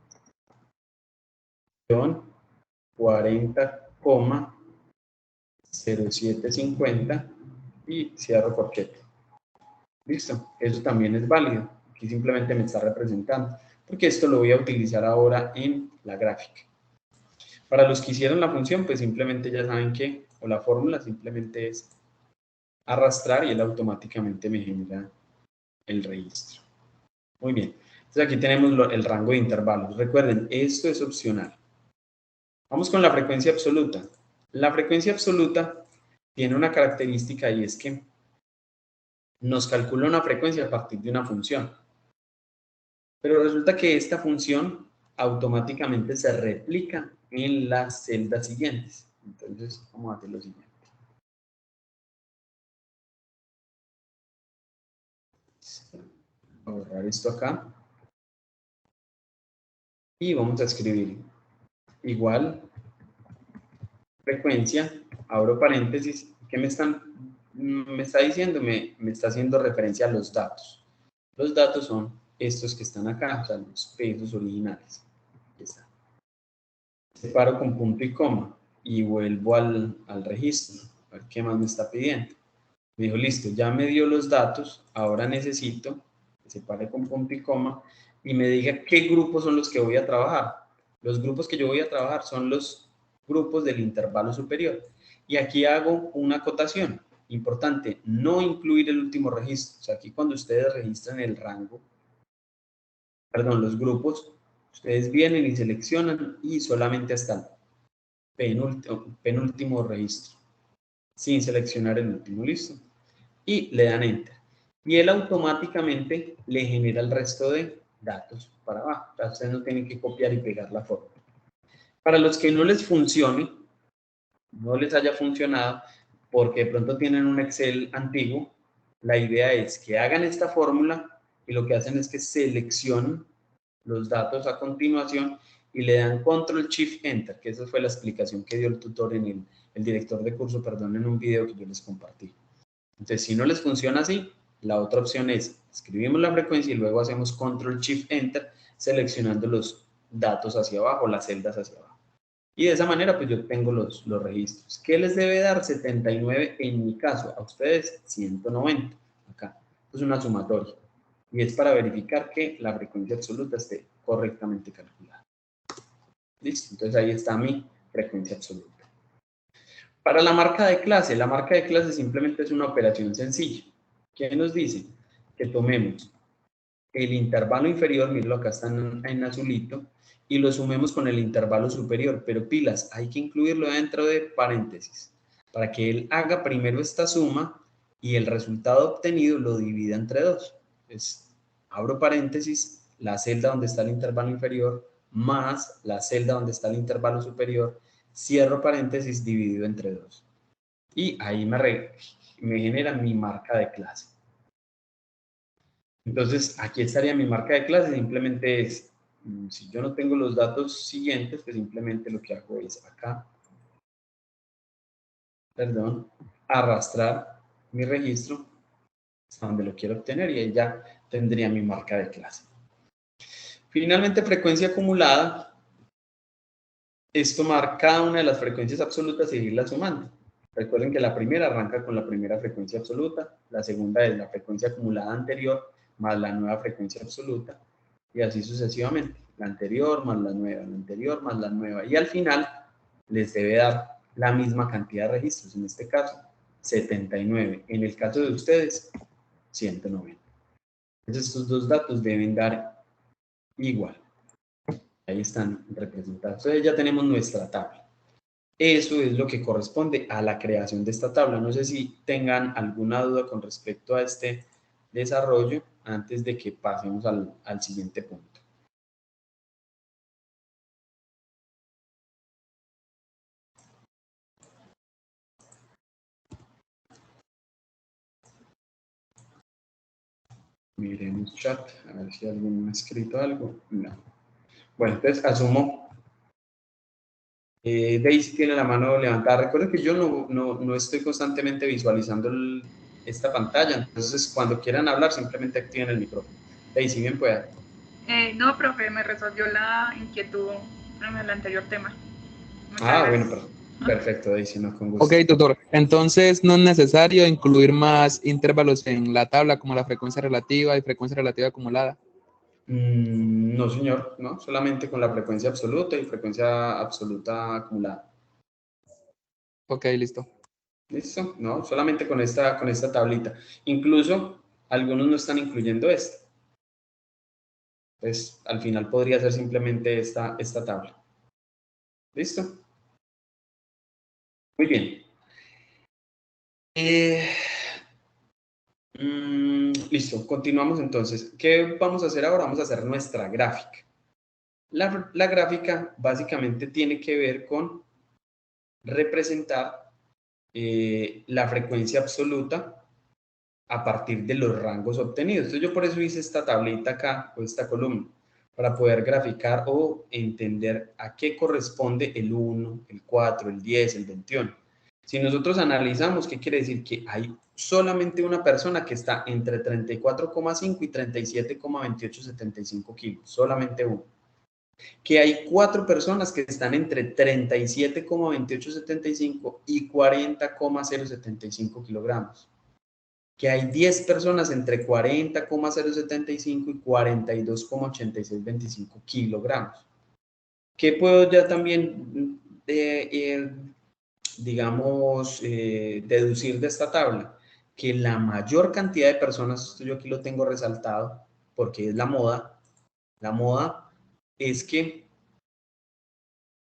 40,0750 y cierro corchete. Listo, eso también es válido. Aquí simplemente me está representando, porque esto lo voy a utilizar ahora en la gráfica. Para los que hicieron la función, pues simplemente ya saben que, o la fórmula simplemente es arrastrar y él automáticamente me genera el registro. Muy bien, entonces aquí tenemos el rango de intervalos. Recuerden, esto es opcional. Vamos con la frecuencia absoluta. La frecuencia absoluta tiene una característica y es que nos calcula una frecuencia a partir de una función. Pero resulta que esta función automáticamente se replica en las celdas siguientes. Entonces, vamos a hacer lo siguiente. Voy a borrar esto acá. Y vamos a escribir igual frecuencia, abro paréntesis. ¿Qué me está diciendo? Me está haciendo referencia a los datos. Los datos son estos que están acá, o sea, los pesos originales. Aquí está. Separo con punto y coma y vuelvo al registro. A ver qué más me está pidiendo. Me dijo, listo, ya me dio los datos, ahora necesito que separe con punto y coma y me diga qué grupos son los que voy a trabajar. Los grupos que yo voy a trabajar son los grupos del intervalo superior. Y aquí hago una acotación importante, no incluir el último registro. O sea, aquí cuando ustedes registran el rango, perdón, los grupos, ustedes vienen y seleccionan y solamente hasta el penúltimo registro, sin seleccionar el último, listo. Y le dan Enter. Y él automáticamente le genera el resto de datos para abajo. O sea, ustedes no tienen que copiar y pegar la fórmula. Para los que no les funcione, no les haya funcionado, porque de pronto tienen un Excel antiguo, la idea es que hagan esta fórmula y lo que hacen es que seleccionen los datos a continuación y le dan Control Shift Enter, que esa fue la explicación que dio el tutor el director de curso, perdón, en un video que yo les compartí. Entonces, si no les funciona así, la otra opción es escribimos la frecuencia y luego hacemos Control Shift Enter seleccionando los datos hacia abajo, las celdas hacia abajo. Y de esa manera, pues yo tengo los registros. ¿Qué les debe dar? 79 en mi caso, a ustedes 190. Acá, es una sumatoria. Y es para verificar que la frecuencia absoluta esté correctamente calculada. Listo, entonces ahí está mi frecuencia absoluta. Para la marca de clase simplemente es una operación sencilla. ¿Qué nos dice? Que tomemos el intervalo inferior, míralo acá está en azulito, y lo sumemos con el intervalo superior, pero pilas, hay que incluirlo dentro de paréntesis, para que él haga primero esta suma y el resultado obtenido lo divida entre 2. Entonces, abro paréntesis, la celda donde está el intervalo inferior, más la celda donde está el intervalo superior, cierro paréntesis, dividido entre 2. Y ahí me genera mi marca de clase. Entonces, aquí estaría mi marca de clase, simplemente es, si yo no tengo los datos siguientes, pues simplemente lo que hago es acá, arrastrar mi registro hasta donde lo quiero obtener y ahí ya tendría mi marca de clase. Finalmente, frecuencia acumulada es tomar cada una de las frecuencias absolutas y irlas sumando. Recuerden que la primera arranca con la primera frecuencia absoluta, la segunda es la frecuencia acumulada anterior más la nueva frecuencia absoluta, y así sucesivamente, la anterior más la nueva, la anterior más la nueva, y al final les debe dar la misma cantidad de registros, en este caso 79, en el caso de ustedes 190. Entonces estos dos datos deben dar igual. Ahí están representados. Entonces ya tenemos nuestra tabla. Eso es lo que corresponde a la creación de esta tabla. No sé si tengan alguna duda con respecto a este desarrollo antes de que pasemos al siguiente punto. Miremos chat, a ver si alguien me ha escrito algo. No. Bueno, entonces asumo. Daisy tiene la mano levantada. Recuerden que yo no estoy constantemente visualizando esta pantalla, entonces cuando quieran hablar simplemente activen el micrófono. Daisy, bien pueda. No, profe, me resolvió la inquietud en el anterior tema. Bueno, perfecto, Daisy, no, con gusto. Ok, tutor. Entonces, no es necesario incluir más intervalos en la tabla como la frecuencia relativa y frecuencia relativa acumulada. No, señor, no, solamente con la frecuencia absoluta y frecuencia absoluta acumulada. Ok, listo. ¿Listo? No, solamente con esta tablita. Incluso algunos no están incluyendo esta. Entonces, al final podría ser simplemente esta tabla. ¿Listo? Muy bien. Listo, continuamos entonces. ¿Qué vamos a hacer ahora? Vamos a hacer nuestra gráfica. La gráfica básicamente tiene que ver con representar la frecuencia absoluta a partir de los rangos obtenidos. Entonces yo por eso hice esta tablita acá, o esta columna, para poder graficar o entender a qué corresponde el 1, el 4, el 10, el 21. Si nosotros analizamos, ¿qué quiere decir? Que hay solamente una persona que está entre 34,5 y 37,2875 kilos, solamente uno. Que hay 4 personas que están entre 37,2875 y 40,075 kilogramos. Que hay 10 personas entre 40,075 y 42,8625 kilogramos. ¿Qué puedo ya también, deducir de esta tabla? Que la mayor cantidad de personas, esto yo aquí lo tengo resaltado, porque es la moda es que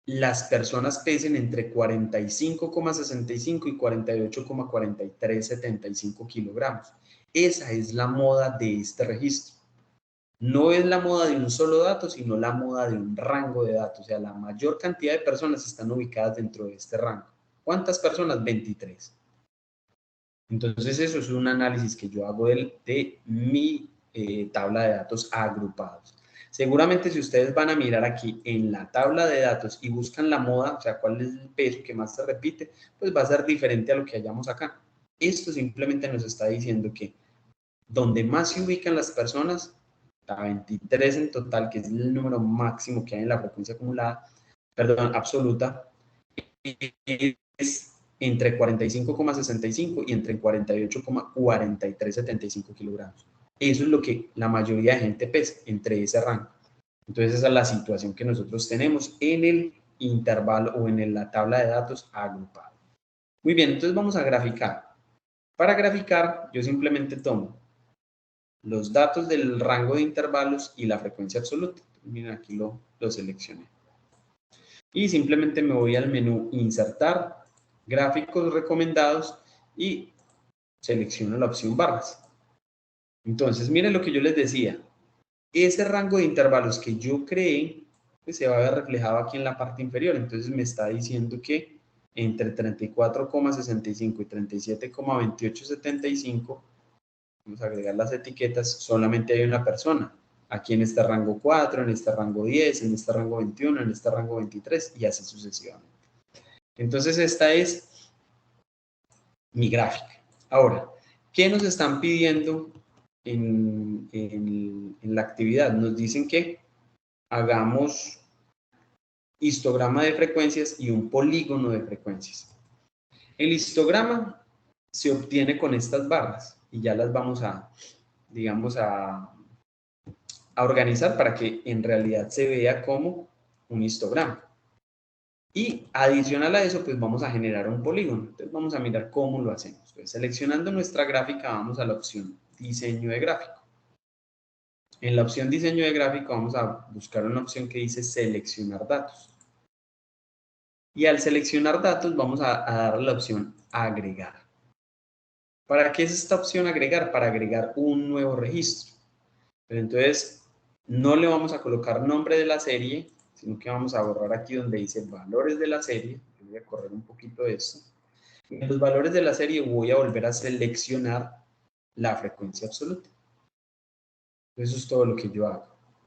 las personas pesen entre 45,65 y 48,4375 kilogramos. Esa es la moda de este registro. No es la moda de un solo dato, sino la moda de un rango de datos. O sea, la mayor cantidad de personas están ubicadas dentro de este rango. ¿Cuántas personas? 23. Entonces, eso es un análisis que yo hago de mi tabla de datos agrupados. Seguramente si ustedes van a mirar aquí en la tabla de datos y buscan la moda, o sea, cuál es el peso que más se repite, pues va a ser diferente a lo que hayamos acá. Esto simplemente nos está diciendo que donde más se ubican las personas a 23 en total, que es el número máximo que hay en la frecuencia acumulada, perdón, absoluta, es entre 45,65 y entre 48,4375 kilogramos. Eso es lo que la mayoría de gente pesa, entre ese rango. Entonces esa es la situación que nosotros tenemos en el intervalo o en la tabla de datos agrupada. Muy bien, entonces vamos a graficar. Para graficar, yo simplemente tomo los datos del rango de intervalos y la frecuencia absoluta. Miren, aquí lo seleccioné. Y simplemente me voy al menú Insertar, Gráficos recomendados y selecciono la opción barras. Entonces, miren lo que yo les decía. Ese rango de intervalos que yo creé, pues se va a ver reflejado aquí en la parte inferior. Entonces me está diciendo que entre 34,65 y 37,2875, vamos a agregar las etiquetas, solamente hay una persona. Aquí en este rango 4, en este rango 10, en este rango 21, en este rango 23 y así sucesivamente. Entonces esta es mi gráfica. Ahora, ¿qué nos están pidiendo en la actividad? Nos dicen que hagamos histograma de frecuencias y un polígono de frecuencias. El histograma se obtiene con estas barras y ya las vamos a, digamos, a organizar para que en realidad se vea como un histograma. Y adicional a eso, pues vamos a generar un polígono. Entonces vamos a mirar cómo lo hacemos. Entonces, seleccionando nuestra gráfica, vamos a la opción Diseño de gráfico. En la opción Diseño de gráfico vamos a buscar una opción que dice Seleccionar datos. Y al seleccionar datos vamos a dar la opción Agregar. ¿Para qué es esta opción Agregar? Para agregar un nuevo registro. Pero entonces no le vamos a colocar nombre de la serie, sino que vamos a borrar aquí donde dice valores de la serie. Voy a correr un poquito de esto. En los valores de la serie voy a volver a seleccionar la frecuencia absoluta. Eso es todo lo que yo hago.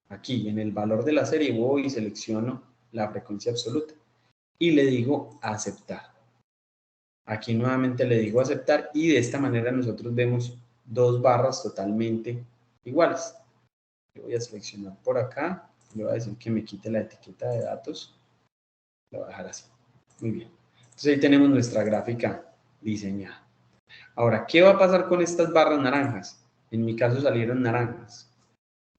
Aquí en el valor de la serie voy y selecciono la frecuencia absoluta y le digo aceptar. Aquí nuevamente le digo aceptar y de esta manera nosotros vemos dos barras totalmente iguales. Yo voy a seleccionar por acá, le voy a decir que me quite la etiqueta de datos, lo voy a dejar así. Muy bien. Entonces ahí tenemos nuestra gráfica diseñada. Ahora, ¿qué va a pasar con estas barras naranjas? En mi caso salieron naranjas.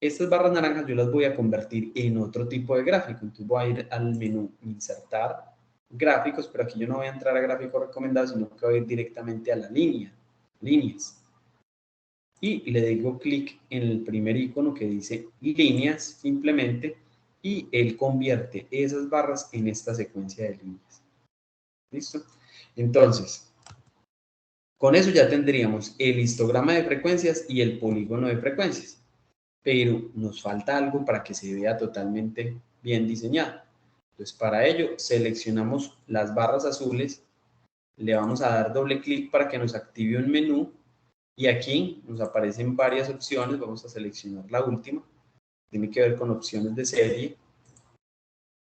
Estas barras naranjas yo las voy a convertir en otro tipo de gráfico. Entonces voy a ir al menú Insertar Gráficos, pero aquí yo no voy a entrar a gráficos recomendados, sino que voy a ir directamente a la línea, líneas. Y le digo clic en el primer icono que dice líneas, simplemente, y él convierte esas barras en esta secuencia de líneas. ¿Listo? Entonces, con eso ya tendríamos el histograma de frecuencias y el polígono de frecuencias. Pero nos falta algo para que se vea totalmente bien diseñado. Entonces, para ello, seleccionamos las barras azules, le vamos a dar doble clic para que nos active un menú y aquí nos aparecen varias opciones. Vamos a seleccionar la última, tiene que ver con opciones de serie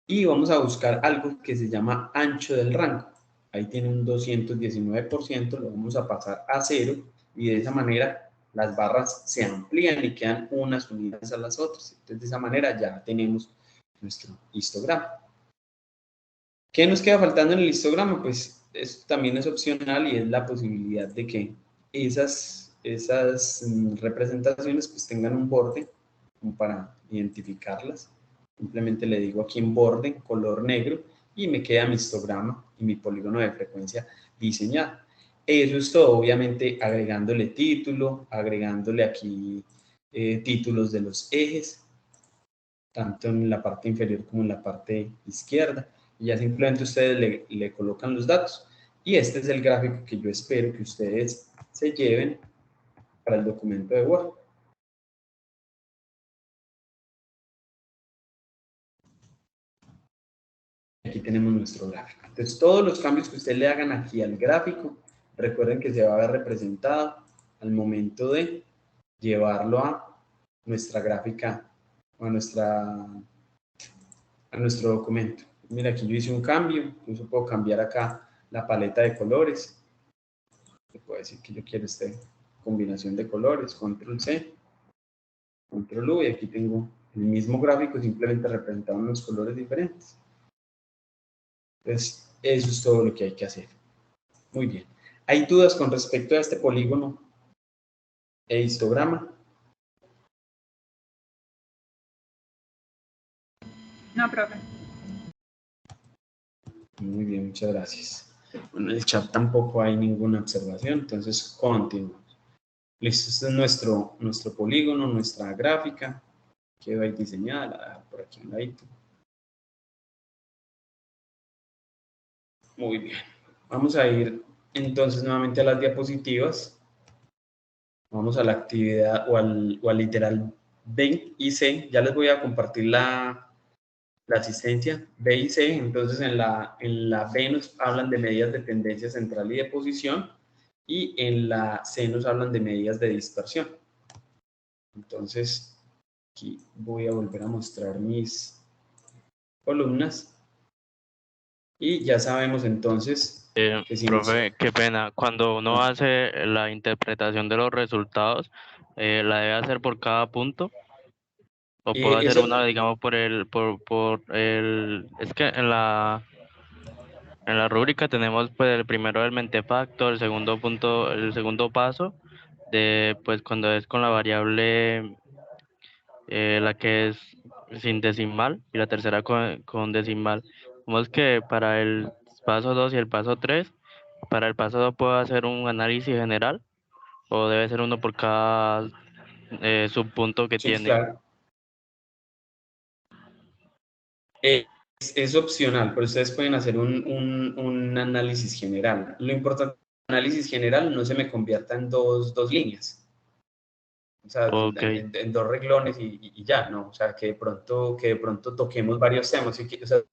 y vamos a buscar algo que se llama ancho del rango. Ahí tiene un 219%, lo vamos a pasar a 0 y de esa manera las barras se amplían y quedan unas unidas a las otras. Entonces de esa manera ya tenemos nuestro histograma. ¿Qué nos queda faltando en el histograma? Pues esto también es opcional y es la posibilidad de que esas representaciones pues tengan un borde como para identificarlas. Simplemente le digo aquí en borde, color negro, y me queda mi histograma y mi polígono de frecuencia diseñado. Eso es todo, obviamente agregándole título, agregándole aquí títulos de los ejes, tanto en la parte inferior como en la parte izquierda. Y ya simplemente ustedes le colocan los datos. Y este es el gráfico que yo espero que ustedes se lleven para el documento de Word. Aquí tenemos nuestro gráfico. Entonces, todos los cambios que ustedes le hagan aquí al gráfico, recuerden que se va a ver representado al momento de llevarlo a nuestra gráfica o a nuestro documento. Mira, aquí yo hice un cambio, incluso puedo cambiar acá la paleta de colores. Le puedo decir que yo quiero esta combinación de colores, control C. Control V, y aquí tengo el mismo gráfico, simplemente representado en unos colores diferentes. Entonces, eso es todo lo que hay que hacer. Muy bien. ¿Hay dudas con respecto a este polígono e histograma? No, profe. Muy bien, muchas gracias. Bueno, en el chat tampoco hay ninguna observación, entonces continuamos. Listo, este es nuestro polígono, nuestra gráfica. Quedó ahí diseñada, la dejo por aquí un ladito. Muy bien. Vamos a ir entonces nuevamente a las diapositivas. Vamos a la actividad o al literal B y C. Ya les voy a compartir la asistencia B y C. Entonces en la B nos hablan de medidas de tendencia central y de posición, y en la C nos hablan de medidas de dispersión. Entonces aquí voy a volver a mostrar mis columnas y ya sabemos entonces que si nos... Profe, qué pena. Cuando uno hace la interpretación de los resultados, ¿la debe hacer por cada punto? ¿O puedo hacer eso, una, digamos, es que en la rúbrica tenemos pues el primero el mentefacto, el segundo punto, el segundo paso, de pues cuando es con la variable, la que es sin decimal, y la tercera con decimal. Vemos que para el paso 2 y el paso 3, para el paso 2 puedo hacer un análisis general, o debe ser uno por cada subpunto que sí, tiene. claro. Es opcional, pero ustedes pueden hacer un análisis general. Lo importante del análisis general no se me convierta en dos líneas, o sea, Ok, en dos reglones y ya, ¿no? O sea, que de pronto toquemos varios temas, o sea,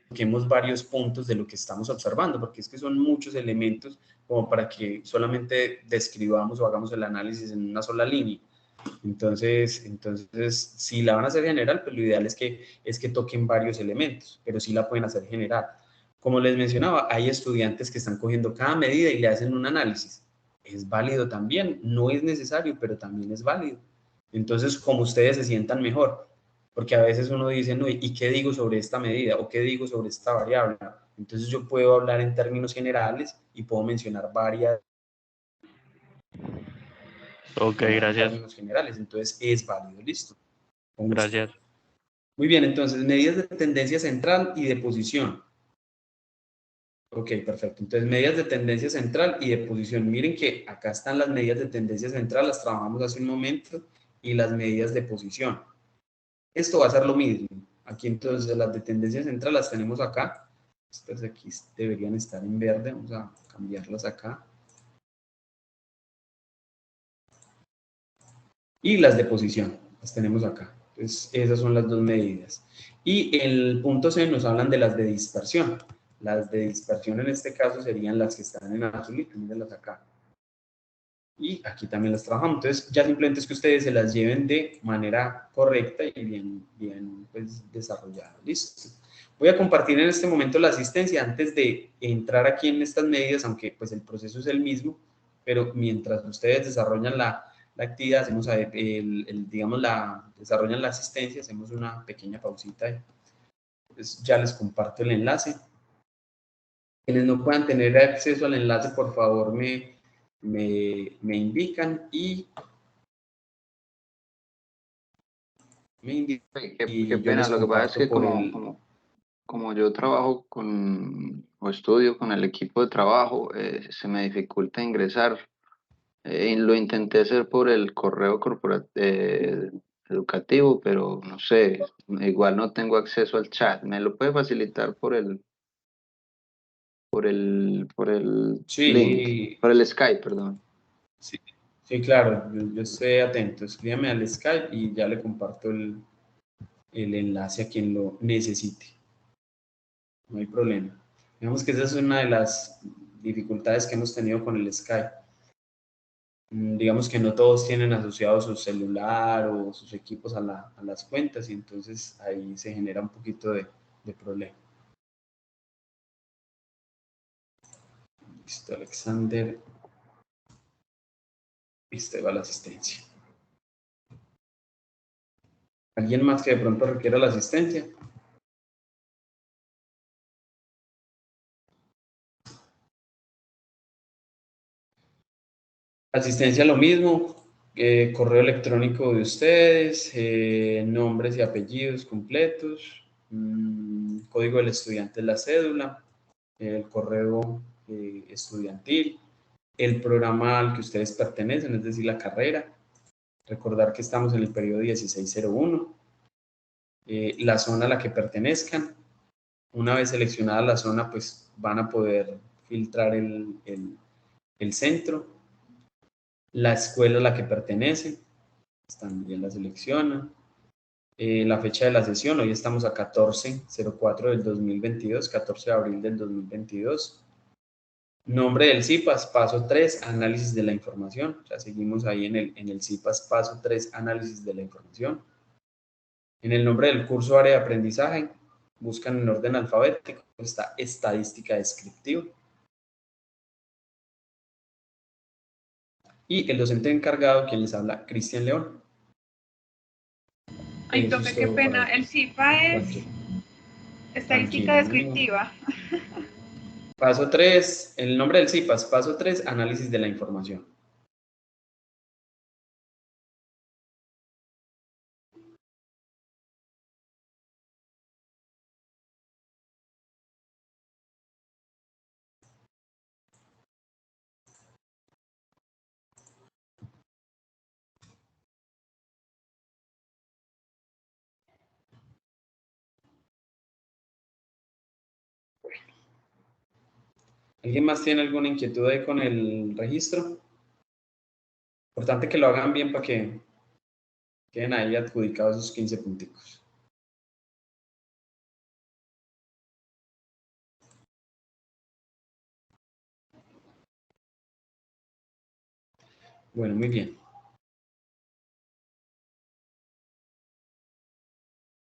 toquemos varios puntos de lo que estamos observando, porque es que son muchos elementos como para que solamente describamos o hagamos el análisis en una sola línea. Entonces, si la van a hacer general, pues lo ideal es que toquen varios elementos, pero sí la pueden hacer general. Como les mencionaba, hay estudiantes que están cogiendo cada medida y le hacen un análisis. Es válido también, no es necesario, pero también es válido. Entonces, como ustedes se sientan mejor, porque a veces uno dice, no, ¿y qué digo sobre esta medida? ¿O qué digo sobre esta variable? Entonces yo puedo hablar en términos generales y puedo mencionar varias ok, en gracias, términos generales. Entonces es válido, listo. Con gusto. gracias. Muy bien, entonces medidas de tendencia central y de posición. Ok, perfecto. Entonces medidas de tendencia central y de posición. Miren que acá están las medidas de tendencia central, las trabajamos hace un momento, y las medidas de posición. Esto va a ser lo mismo. Aquí entonces las de tendencia central las tenemos acá. Estas aquí deberían estar en verde. Vamos a cambiarlas acá. Y las de posición las tenemos acá. Entonces esas son las dos medidas. Y el punto C nos hablan de las de dispersión. Las de dispersión en este caso serían las que están en azulito, mírenlas acá. Y aquí también las trabajamos. Entonces ya simplemente es que ustedes se las lleven de manera correcta y bien pues, desarrollada. Listo. Voy a compartir en este momento la asistencia antes de entrar aquí en estas medidas, aunque pues el proceso es el mismo, pero mientras ustedes desarrollan la actividad, hacemos digamos, desarrollan la asistencia, hacemos una pequeña pausita. Entonces ya les comparto el enlace. Quienes no puedan tener acceso al enlace, por favor, me indican Qué y yo pena, les lo que pasa es comparto que por el... como yo trabajo o estudio con el equipo de trabajo, se me dificulta ingresar. Lo intenté hacer por el correo educativo, pero no sé, igual no tengo acceso al chat. ¿Me lo puede facilitar por el link, Sí, por el Skype, perdón? sí, sí, claro, yo estoy atento. Escríbame al Skype y ya le comparto el enlace a quien lo necesite. No hay problema. Digamos que esa es una de las dificultades que hemos tenido con el Skype. Digamos que no todos tienen asociado su celular o sus equipos a las cuentas, y entonces ahí se genera un poquito de problema. Listo, Alexander. Listo, va la asistencia. ¿Alguien más que de pronto requiera la asistencia? Asistencia lo mismo, correo electrónico de ustedes, nombres y apellidos completos, código del estudiante es la cédula, el correo estudiantil, el programa al que ustedes pertenecen, es decir, la carrera. Recordar que estamos en el periodo 1601, la zona a la que pertenezcan. Una vez seleccionada la zona, pues van a poder filtrar el centro. La escuela a la que pertenece, también la seleccionan. La fecha de la sesión, hoy estamos a 14/04 del 2022, 14 de abril del 2022. Nombre del CIPAS, paso 3, análisis de la información. O sea, seguimos ahí en el CIPAS, paso 3, análisis de la información. En el nombre del curso área de aprendizaje, buscan en orden alfabético, está estadística descriptiva. Y el docente encargado, quien les habla, Cristian León. Ay, profe, qué pena. El CIPA es estadística descriptiva. Paso 3, el nombre del CIPAS, paso 3, análisis de la información. ¿Alguien más tiene alguna inquietud ahí con el registro? Importante que lo hagan bien para que queden ahí adjudicados esos 15 punticos. Bueno, muy bien.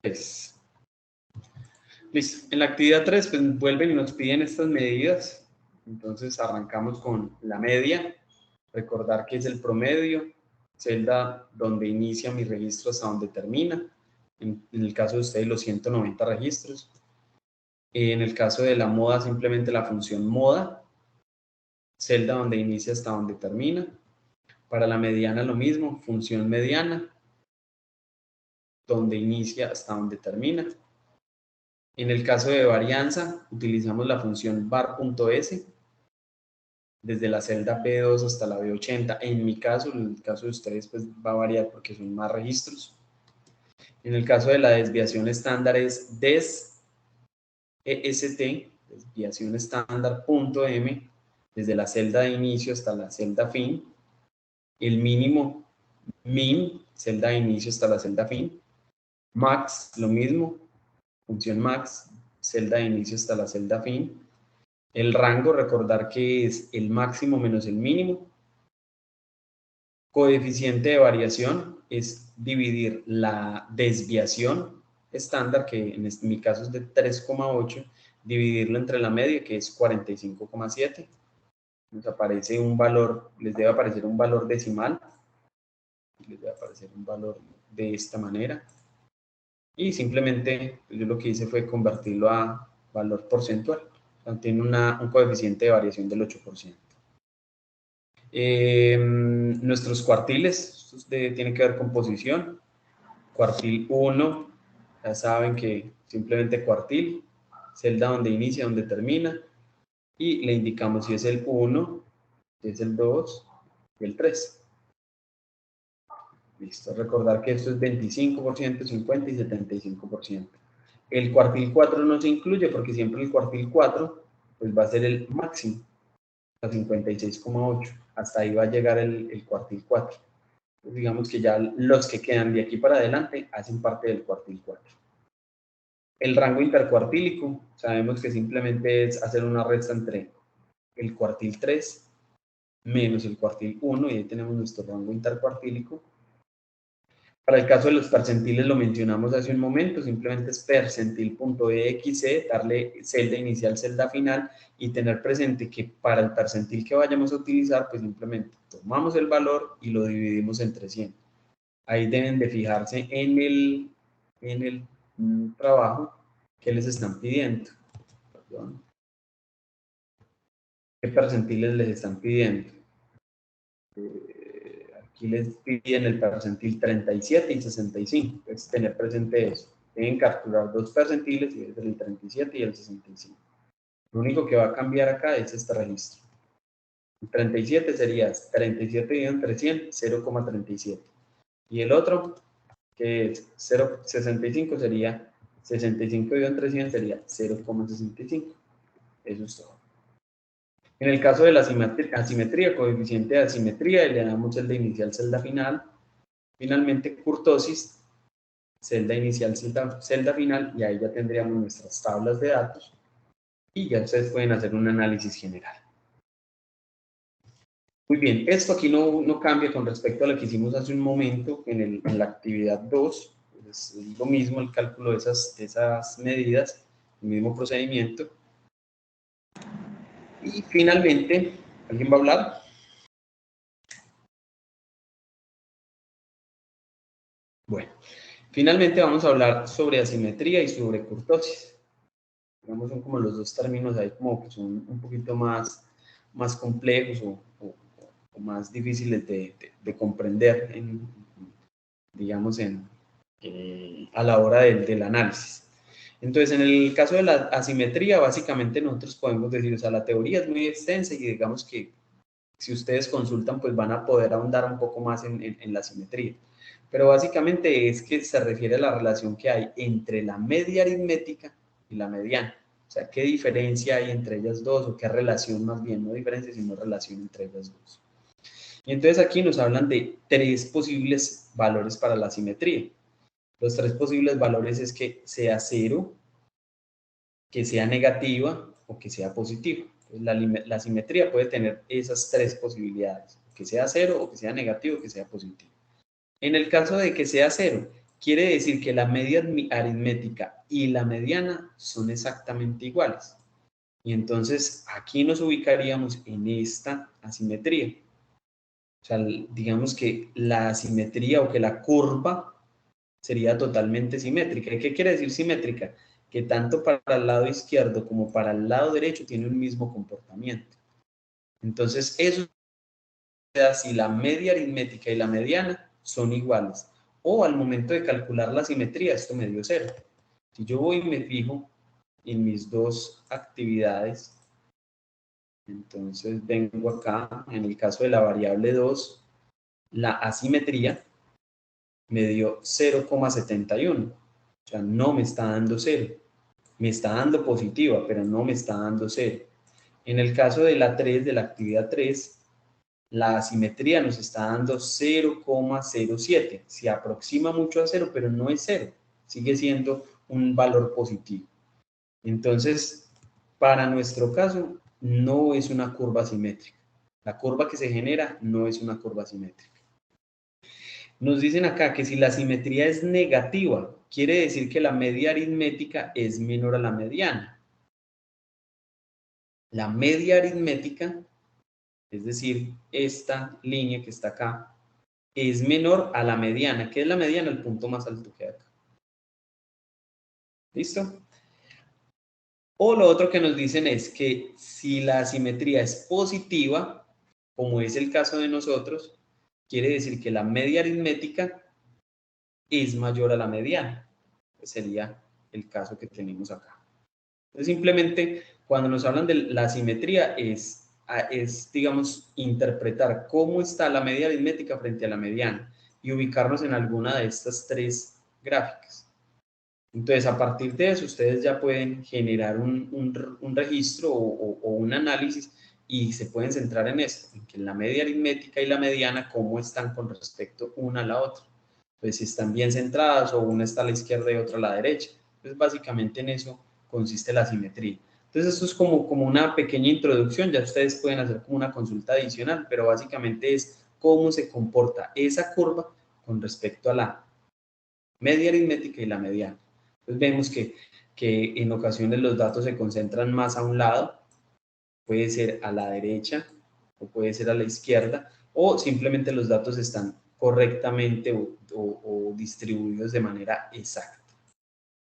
Listo. En la actividad 3, pues vuelven y nos piden estas medidas. Entonces arrancamos con la media. Recordar que es el promedio, celda donde inicia mi registro hasta donde termina. En el caso de ustedes, los 190 registros. En el caso de la moda, simplemente la función moda, celda donde inicia hasta donde termina. Para la mediana lo mismo, función mediana, donde inicia hasta donde termina. En el caso de varianza, utilizamos la función var.s, desde la celda B2 hasta la B80. En mi caso, en el caso de ustedes, pues va a variar porque son más registros. En el caso de la desviación estándar es des EST, desviación estándar punto M, desde la celda de inicio hasta la celda fin. El mínimo min, celda de inicio hasta la celda fin. Max, lo mismo, función max, celda de inicio hasta la celda fin. El rango, recordar que es el máximo menos el mínimo. Coeficiente de variación es dividir la desviación estándar, que en mi caso es de 3,8, dividirlo entre la media, que es 45,7. Nos aparece un valor, les debe aparecer un valor decimal. Les debe aparecer un valor de esta manera. Y simplemente yo lo que hice fue convertirlo a valor porcentual. O sea, tiene un coeficiente de variación del 8%. Nuestros cuartiles, tiene que ver con posición. Cuartil 1, ya saben que simplemente cuartil, celda donde inicia, donde termina, y le indicamos si es el 1, si es el 2 y el 3. Listo, recordar que esto es 25%, 50% y 75%. El cuartil 4 no se incluye porque siempre el cuartil 4 pues va a ser el máximo, a 56,8. Hasta ahí va a llegar el cuartil 4. Pues digamos que ya los que quedan de aquí para adelante hacen parte del cuartil 4. El rango intercuartílico, sabemos que simplemente es hacer una resta entre el cuartil 3 menos el cuartil 1, y ahí tenemos nuestro rango intercuartílico. Para el caso de los percentiles lo mencionamos hace un momento, simplemente es percentil.exe, darle celda inicial, celda final, y tener presente que para el percentil que vayamos a utilizar, pues simplemente tomamos el valor y lo dividimos entre 100. Ahí deben de fijarse en en el trabajo que les están pidiendo. Perdón. ¿Qué percentiles les están pidiendo? Aquí les piden el percentil 37 y 65. Entonces, tener presente eso. Deben capturar dos percentiles, y es el 37 y el 65. Lo único que va a cambiar acá es este registro. El 37 sería 37 dividido entre 100, 0,37. Y el otro, que es 0,65, sería 65 dividido entre 100, sería 0,65. Eso es todo. En el caso de la asimetría, coeficiente de asimetría, le damos celda inicial, celda final. Finalmente, kurtosis, celda inicial, celda final, y ahí ya tendríamos nuestras tablas de datos y ya ustedes pueden hacer un análisis general. Muy bien, esto aquí no cambia con respecto a lo que hicimos hace un momento en la actividad 2. Es lo mismo el cálculo de esas medidas, el mismo procedimiento. Y finalmente, ¿alguien va a hablar? Bueno, finalmente vamos a hablar sobre asimetría y sobre kurtosis. Digamos, son como los dos términos ahí como que son un poquito más complejos o más difíciles de comprender, digamos, a la hora del análisis. Entonces, en el caso de la asimetría, básicamente nosotros podemos decir, o sea, la teoría es muy extensa y digamos que si ustedes consultan, pues van a poder ahondar un poco más en la asimetría. Pero básicamente es que se refiere a la relación que hay entre la media aritmética y la mediana. O sea, ¿qué diferencia hay entre ellas dos? O qué relación más bien, no diferencia, sino relación entre ellas dos. Y entonces aquí nos hablan de tres posibles valores para la asimetría. Los tres posibles valores es que sea cero, que sea negativa o que sea positiva. La asimetría puede tener esas tres posibilidades, que sea cero o que sea negativo o que sea positivo. En el caso de que sea cero, quiere decir que la media aritmética y la mediana son exactamente iguales. Y entonces aquí nos ubicaríamos en esta asimetría. O sea, digamos que la asimetría o que la curva sería totalmente simétrica. ¿Y qué quiere decir simétrica? Que tanto para el lado izquierdo como para el lado derecho tiene un mismo comportamiento. Entonces, eso es si la media aritmética y la mediana son iguales. O al momento de calcular la simetría, esto me dio cero. Si yo voy y me fijo en mis dos actividades, entonces vengo acá, en el caso de la variable 2, la asimetría me dio 0,71. O sea, no me está dando 0. Me está dando positiva, pero no me está dando 0. En el caso de la 3, de la actividad 3, la asimetría nos está dando 0,07. Se aproxima mucho a 0, pero no es 0. Sigue siendo un valor positivo. Entonces, para nuestro caso, no es una curva simétrica. La curva que se genera no es una curva simétrica. Nos dicen acá que si la simetría es negativa, quiere decir que la media aritmética es menor a la mediana. La media aritmética, es decir, esta línea que está acá, es menor a la mediana. ¿Qué es la mediana? El punto más alto que hay acá. ¿Listo? O lo otro que nos dicen es que si la asimetría es positiva, como es el caso de nosotros, quiere decir que la media aritmética es mayor a la mediana. Sería el caso que tenemos acá. Entonces, simplemente cuando nos hablan de la asimetría es, digamos, interpretar cómo está la media aritmética frente a la mediana y ubicarnos en alguna de estas tres gráficas. Entonces, a partir de eso, ustedes ya pueden generar un registro o un análisis y se pueden centrar en esto, en que la media aritmética y la mediana, cómo están con respecto una a la otra. Pues si están bien centradas o una está a la izquierda y otra a la derecha. Entonces, básicamente en eso consiste la simetría. Entonces, esto es como una pequeña introducción, ya ustedes pueden hacer como una consulta adicional, pero básicamente es cómo se comporta esa curva con respecto a la media aritmética y la mediana. Entonces vemos que en ocasiones los datos se concentran más a un lado, puede ser a la derecha o puede ser a la izquierda, o simplemente los datos están correctamente o distribuidos de manera exacta.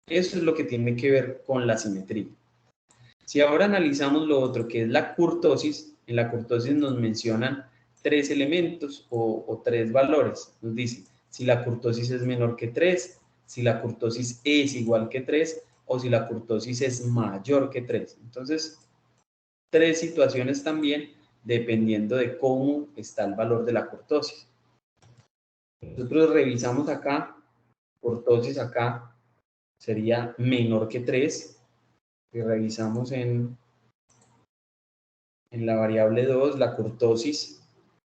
Eso es lo que tiene que ver con la simetría. Si ahora analizamos lo otro, que es la kurtosis, en la kurtosis nos mencionan 3 elementos o 3 valores. Nos dice si la kurtosis es menor que 3, si la kurtosis es igual que 3 o si la kurtosis es mayor que 3. Entonces, 3 situaciones también dependiendo de cómo está el valor de la kurtosis. Nosotros revisamos acá, kurtosis acá sería menor que 3. Y revisamos en la variable 2, la kurtosis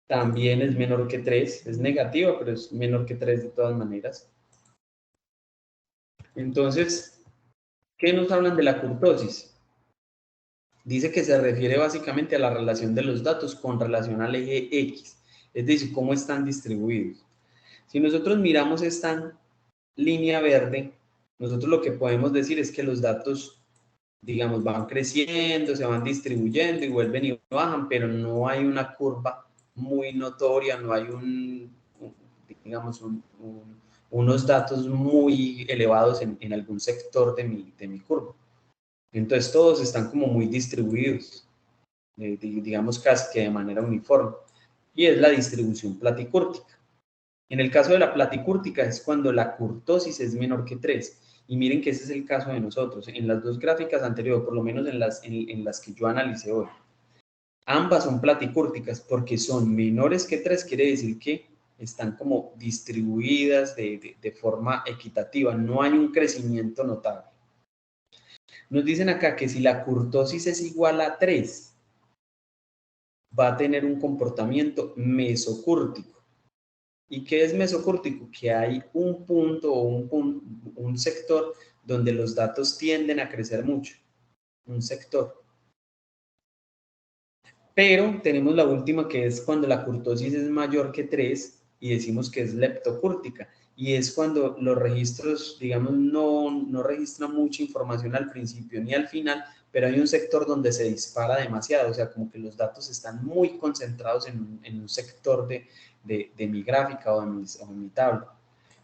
también es menor que 3, es negativa, pero es menor que 3 de todas maneras. Entonces, ¿qué nos hablan de la kurtosis? Dice que se refiere básicamente a la relación de los datos con relación al eje X, es decir, cómo están distribuidos. Si nosotros miramos esta línea verde, nosotros lo que podemos decir es que los datos, digamos, van creciendo, se van distribuyendo y vuelven y bajan, pero no hay una curva muy notoria, no hay digamos, unos datos muy elevados en algún sector de mi curva. Entonces todos están como muy distribuidos, digamos casi que de manera uniforme, y es la distribución platicúrtica. En el caso de la platicúrtica es cuando la kurtosis es menor que 3. Y miren que ese es el caso de nosotros. En las dos gráficas anteriores, por lo menos en las que yo analicé hoy, ambas son platicúrticas porque son menores que 3, quiere decir que están como distribuidas de forma equitativa. No hay un crecimiento notable. Nos dicen acá que si la kurtosis es igual a 3, va a tener un comportamiento mesocúrtico. ¿Y qué es mesocúrtico? Que hay un punto o un sector donde los datos tienden a crecer mucho. Un sector. Pero tenemos la última que es cuando la kurtosis es mayor que 3 y decimos que es leptocúrtica. Y es cuando los registros, digamos, no registran mucha información al principio ni al final, pero hay un sector donde se dispara demasiado, o sea, como que los datos están muy concentrados en un sector de mi gráfica o de mi tabla.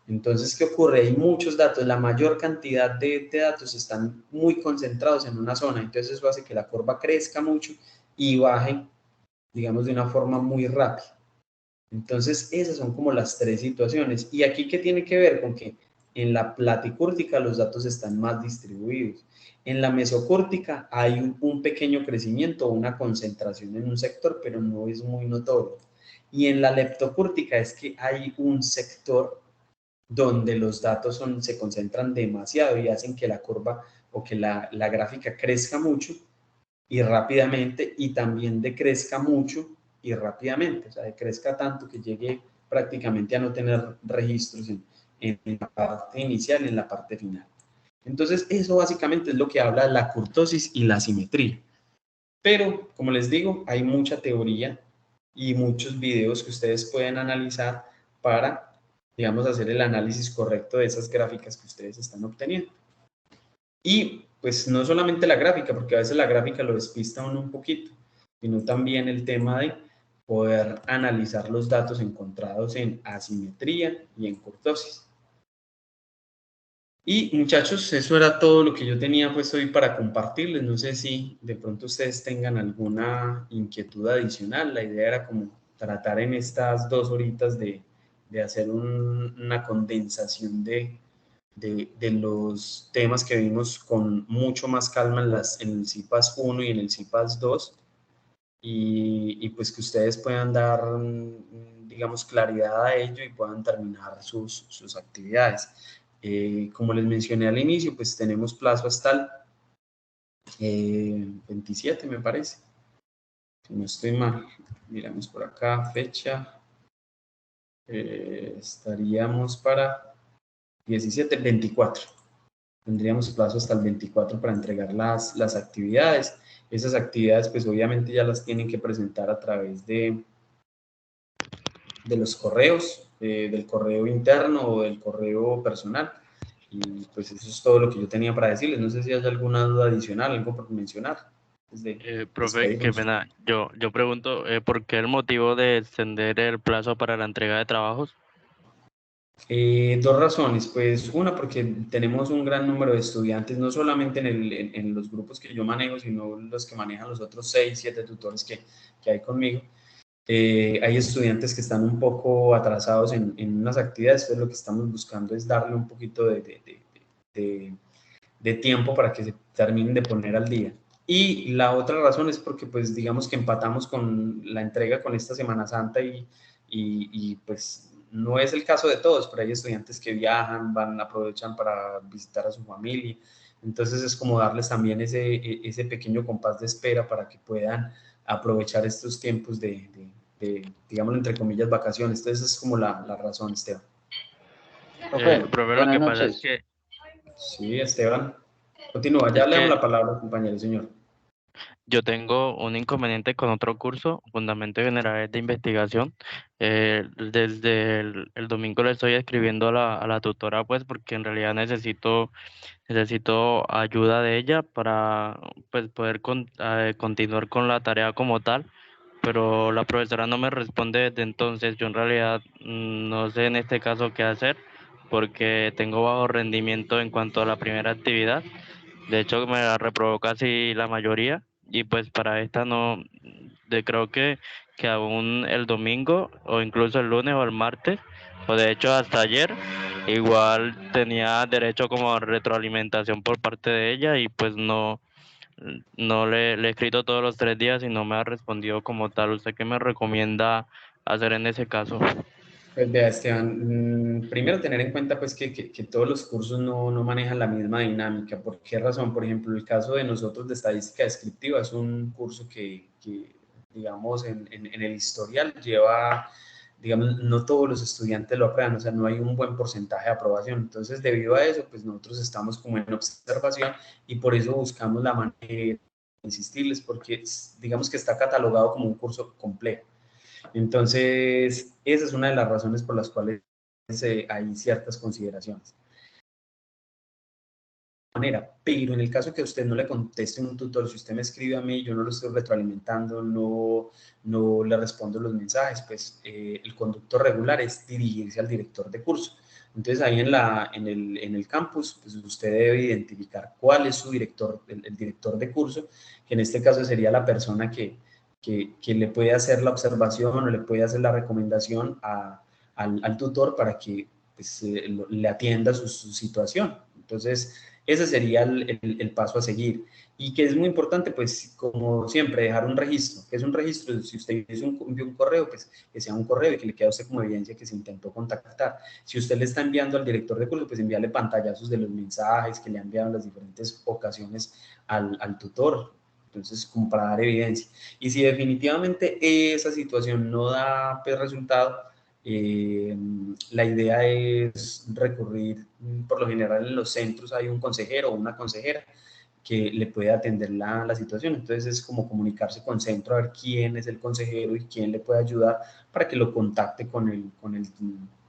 Entonces, ¿qué ocurre? Hay muchos datos, la mayor cantidad de datos están muy concentrados en una zona, entonces eso hace que la curva crezca mucho y baje, digamos, de una forma muy rápida. Entonces, esas son como las 3 situaciones. ¿Y aquí qué tiene que ver? Con que en la platicúrtica los datos están más distribuidos. En la mesocúrtica hay un pequeño crecimiento, una concentración en un sector, pero no es muy notorio. Y en la leptocúrtica es que hay un sector donde los datos se concentran demasiado y hacen que la curva o que la gráfica crezca mucho y rápidamente, y también decrezca mucho y rápidamente, o sea, decrezca tanto que llegue prácticamente a no tener registros en la parte inicial y en la parte final. Entonces, eso básicamente es lo que habla de la kurtosis y la simetría. Pero, como les digo, hay mucha teoría y muchos videos que ustedes pueden analizar para, digamos, hacer el análisis correcto de esas gráficas que ustedes están obteniendo. Y pues no solamente la gráfica, porque a veces la gráfica lo despista uno un poquito, sino también el tema de poder analizar los datos encontrados en asimetría y en kurtosis. Y muchachos, eso era todo lo que yo tenía pues hoy para compartirles. No sé si de pronto ustedes tengan alguna inquietud adicional. La idea era como tratar en estas 2 horitas de hacer una condensación de los temas que vimos con mucho más calma en el CIPAS 1 y en el CIPAS 2 y pues que ustedes puedan dar, digamos, claridad a ello y puedan terminar sus actividades. Como les mencioné al inicio, pues tenemos plazo hasta el 27, me parece. Si no estoy mal, miramos por acá, fecha. Estaríamos para 17, 24. Tendríamos plazo hasta el 24 para entregar las actividades. Esas actividades, pues obviamente ya las tienen que presentar a través de los correos, del correo interno o del correo personal. Y pues eso es todo lo que yo tenía para decirles. No sé si hay alguna duda adicional, algo por mencionar. Profe, qué pena. Yo pregunto, ¿por qué el motivo de extender el plazo para la entrega de trabajos? Dos razones, pues una porque tenemos un gran número de estudiantes, no solamente en los grupos que yo manejo, sino los que manejan los otros 6, 7 tutores que hay conmigo. Hay estudiantes que están un poco atrasados en unas actividades, entonces lo que estamos buscando es darle un poquito de tiempo para que se terminen de poner al día. Y la otra razón es porque, pues, digamos que empatamos con la entrega con esta Semana Santa y pues no es el caso de todos, pero hay estudiantes que viajan, aprovechan para visitar a su familia. Entonces es como darles también ese pequeño compás de espera para que puedan aprovechar estos tiempos digámoslo, entre comillas, vacaciones. Entonces es como la razón, Esteban. Profe, Profe, lo buenas que pasa es noches. que, Sí, Esteban. Continúa, ya es le damos que la palabra, compañero, señor. yo tengo un inconveniente con otro curso, Fundamentos Generales de Investigación. Desde el domingo le estoy escribiendo a la tutora, pues, porque en realidad necesito ayuda de ella para, pues, poder continuar con la tarea como tal, pero la profesora no me responde desde entonces. Yo en realidad no sé en este caso qué hacer, porque tengo bajo rendimiento en cuanto a la primera actividad. De hecho, me la reprobó casi la mayoría y pues para esta no, creo que aún el domingo o incluso el lunes o el martes, o de hecho hasta ayer, igual tenía derecho como a retroalimentación por parte de ella y pues no le he escrito todos los 3 días y no me ha respondido como tal. ¿Usted qué me recomienda hacer en ese caso? Pues vea, Esteban, primero tener en cuenta pues que todos los cursos no manejan la misma dinámica. ¿Por qué razón? Por ejemplo, el caso de nosotros de estadística descriptiva es un curso que digamos, en el historial lleva, digamos, no todos los estudiantes lo aprueban, o sea, no hay un buen porcentaje de aprobación. Entonces, debido a eso, pues nosotros estamos como en observación y por eso buscamos la manera de insistirles, porque digamos que está catalogado como un curso complejo. Entonces, esa es una de las razones por las cuales hay ciertas consideraciones. Pero en el caso que usted no le conteste un tutor, si usted me escribe a mí, yo no lo estoy retroalimentando, no le respondo los mensajes, pues el conducto regular es dirigirse al director de curso. Entonces ahí en el campus, pues usted debe identificar cuál es su director, el director de curso, que en este caso sería la persona que le puede hacer la observación o le puede hacer la recomendación al tutor para que pues, le atienda su situación. Entonces, ese sería el paso a seguir. Y que es muy importante, pues, como siempre, dejar un registro. ¿Qué es un registro? Si usted envió un correo, pues, que sea un correo y que le quede a usted como evidencia que se intentó contactar. Si usted le está enviando al director de curso, pues envíale pantallazos de los mensajes que le han enviado en las diferentes ocasiones al tutor. Entonces, como para dar evidencia. Y si definitivamente esa situación no da pues, resultado, la idea es recurrir, por lo general en los centros hay un consejero o una consejera que le puede atender la situación. Entonces es como comunicarse con centro a ver quién es el consejero y quién le puede ayudar para que lo contacte con el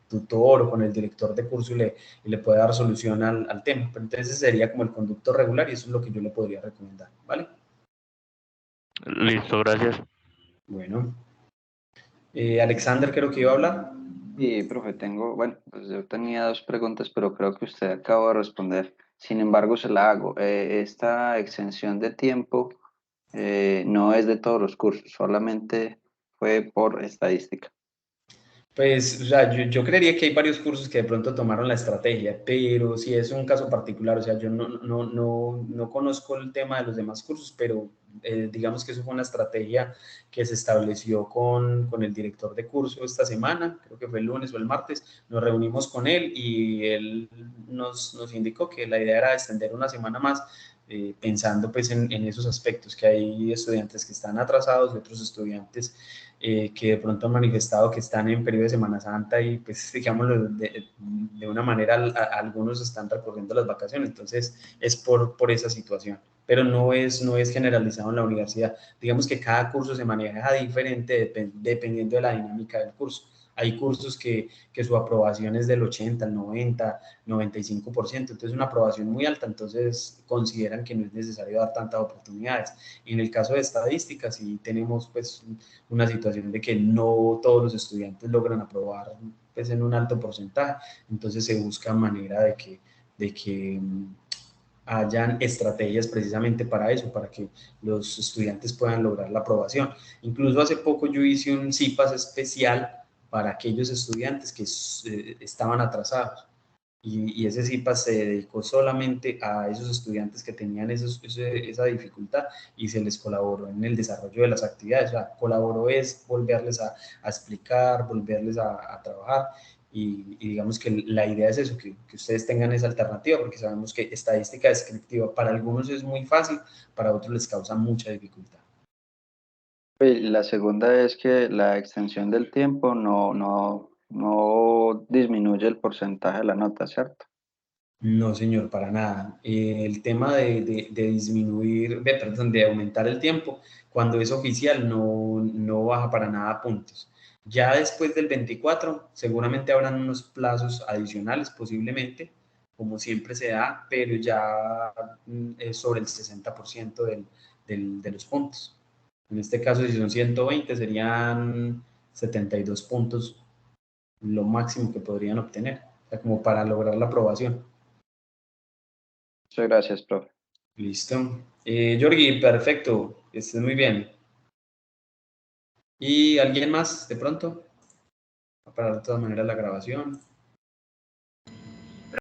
tutor o con el director de curso y le pueda dar solución al tema. Pero entonces ese sería como el conducto regular y eso es lo que yo le podría recomendar, ¿vale? Listo, gracias. Bueno, Alexander creo que iba a hablar. Y, profe, bueno, pues yo tenía dos preguntas, pero creo que usted acabó de responder. Sin embargo, se la hago. Esta extensión de tiempo no es de todos los cursos, solamente fue por estadística. Pues, o sea, yo creería que hay varios cursos que de pronto tomaron la estrategia, pero si es un caso particular, o sea, yo no conozco el tema de los demás cursos, pero digamos que eso fue una estrategia que se estableció con el director de curso esta semana, creo que fue el lunes o el martes, nos reunimos con él y él nos indicó que la idea era extender una semana más, pensando pues en esos aspectos, que hay estudiantes que están atrasados y otros estudiantes que de pronto han manifestado que están en periodo de Semana Santa y pues digámoslo de una manera algunos están recorriendo las vacaciones, entonces es por esa situación, pero no es generalizado en la universidad. Digamos que cada curso se maneja diferente dependiendo de la dinámica del curso. Hay cursos que su aprobación es del 80, el 90, 95%, entonces una aprobación muy alta, entonces consideran que no es necesario dar tantas oportunidades. En el caso de estadísticas, sí tenemos pues una situación de que no todos los estudiantes logran aprobar pues, en un alto porcentaje. Entonces se busca manera de que hayan estrategias precisamente para eso, para que los estudiantes puedan lograr la aprobación. Incluso hace poco yo hice un CIPAS especial para aquellos estudiantes que estaban atrasados. Y ese CIPAS se dedicó solamente a esos estudiantes que tenían esa dificultad y se les colaboró en el desarrollo de las actividades. O sea, colaboró es volverles a explicar, volverles a trabajar y digamos que la idea es eso, que ustedes tengan esa alternativa, porque sabemos que estadística descriptiva para algunos es muy fácil, para otros les causa mucha dificultad. La segunda es que la extensión del tiempo no disminuye el porcentaje de la nota, ¿cierto? No, señor, para nada. El tema de disminuir, perdón, de aumentar el tiempo, cuando es oficial, no baja para nada puntos. Ya después del 24, seguramente habrán unos plazos adicionales, posiblemente, como siempre se da, pero ya es sobre el 60% de los puntos. En este caso, si son 120, serían 72 puntos, lo máximo que podrían obtener, o sea, como para lograr la aprobación. Muchas gracias, profe. Listo. Georgie, perfecto. Que estés muy bien. ¿Y alguien más de pronto? Va a parar de todas maneras la grabación.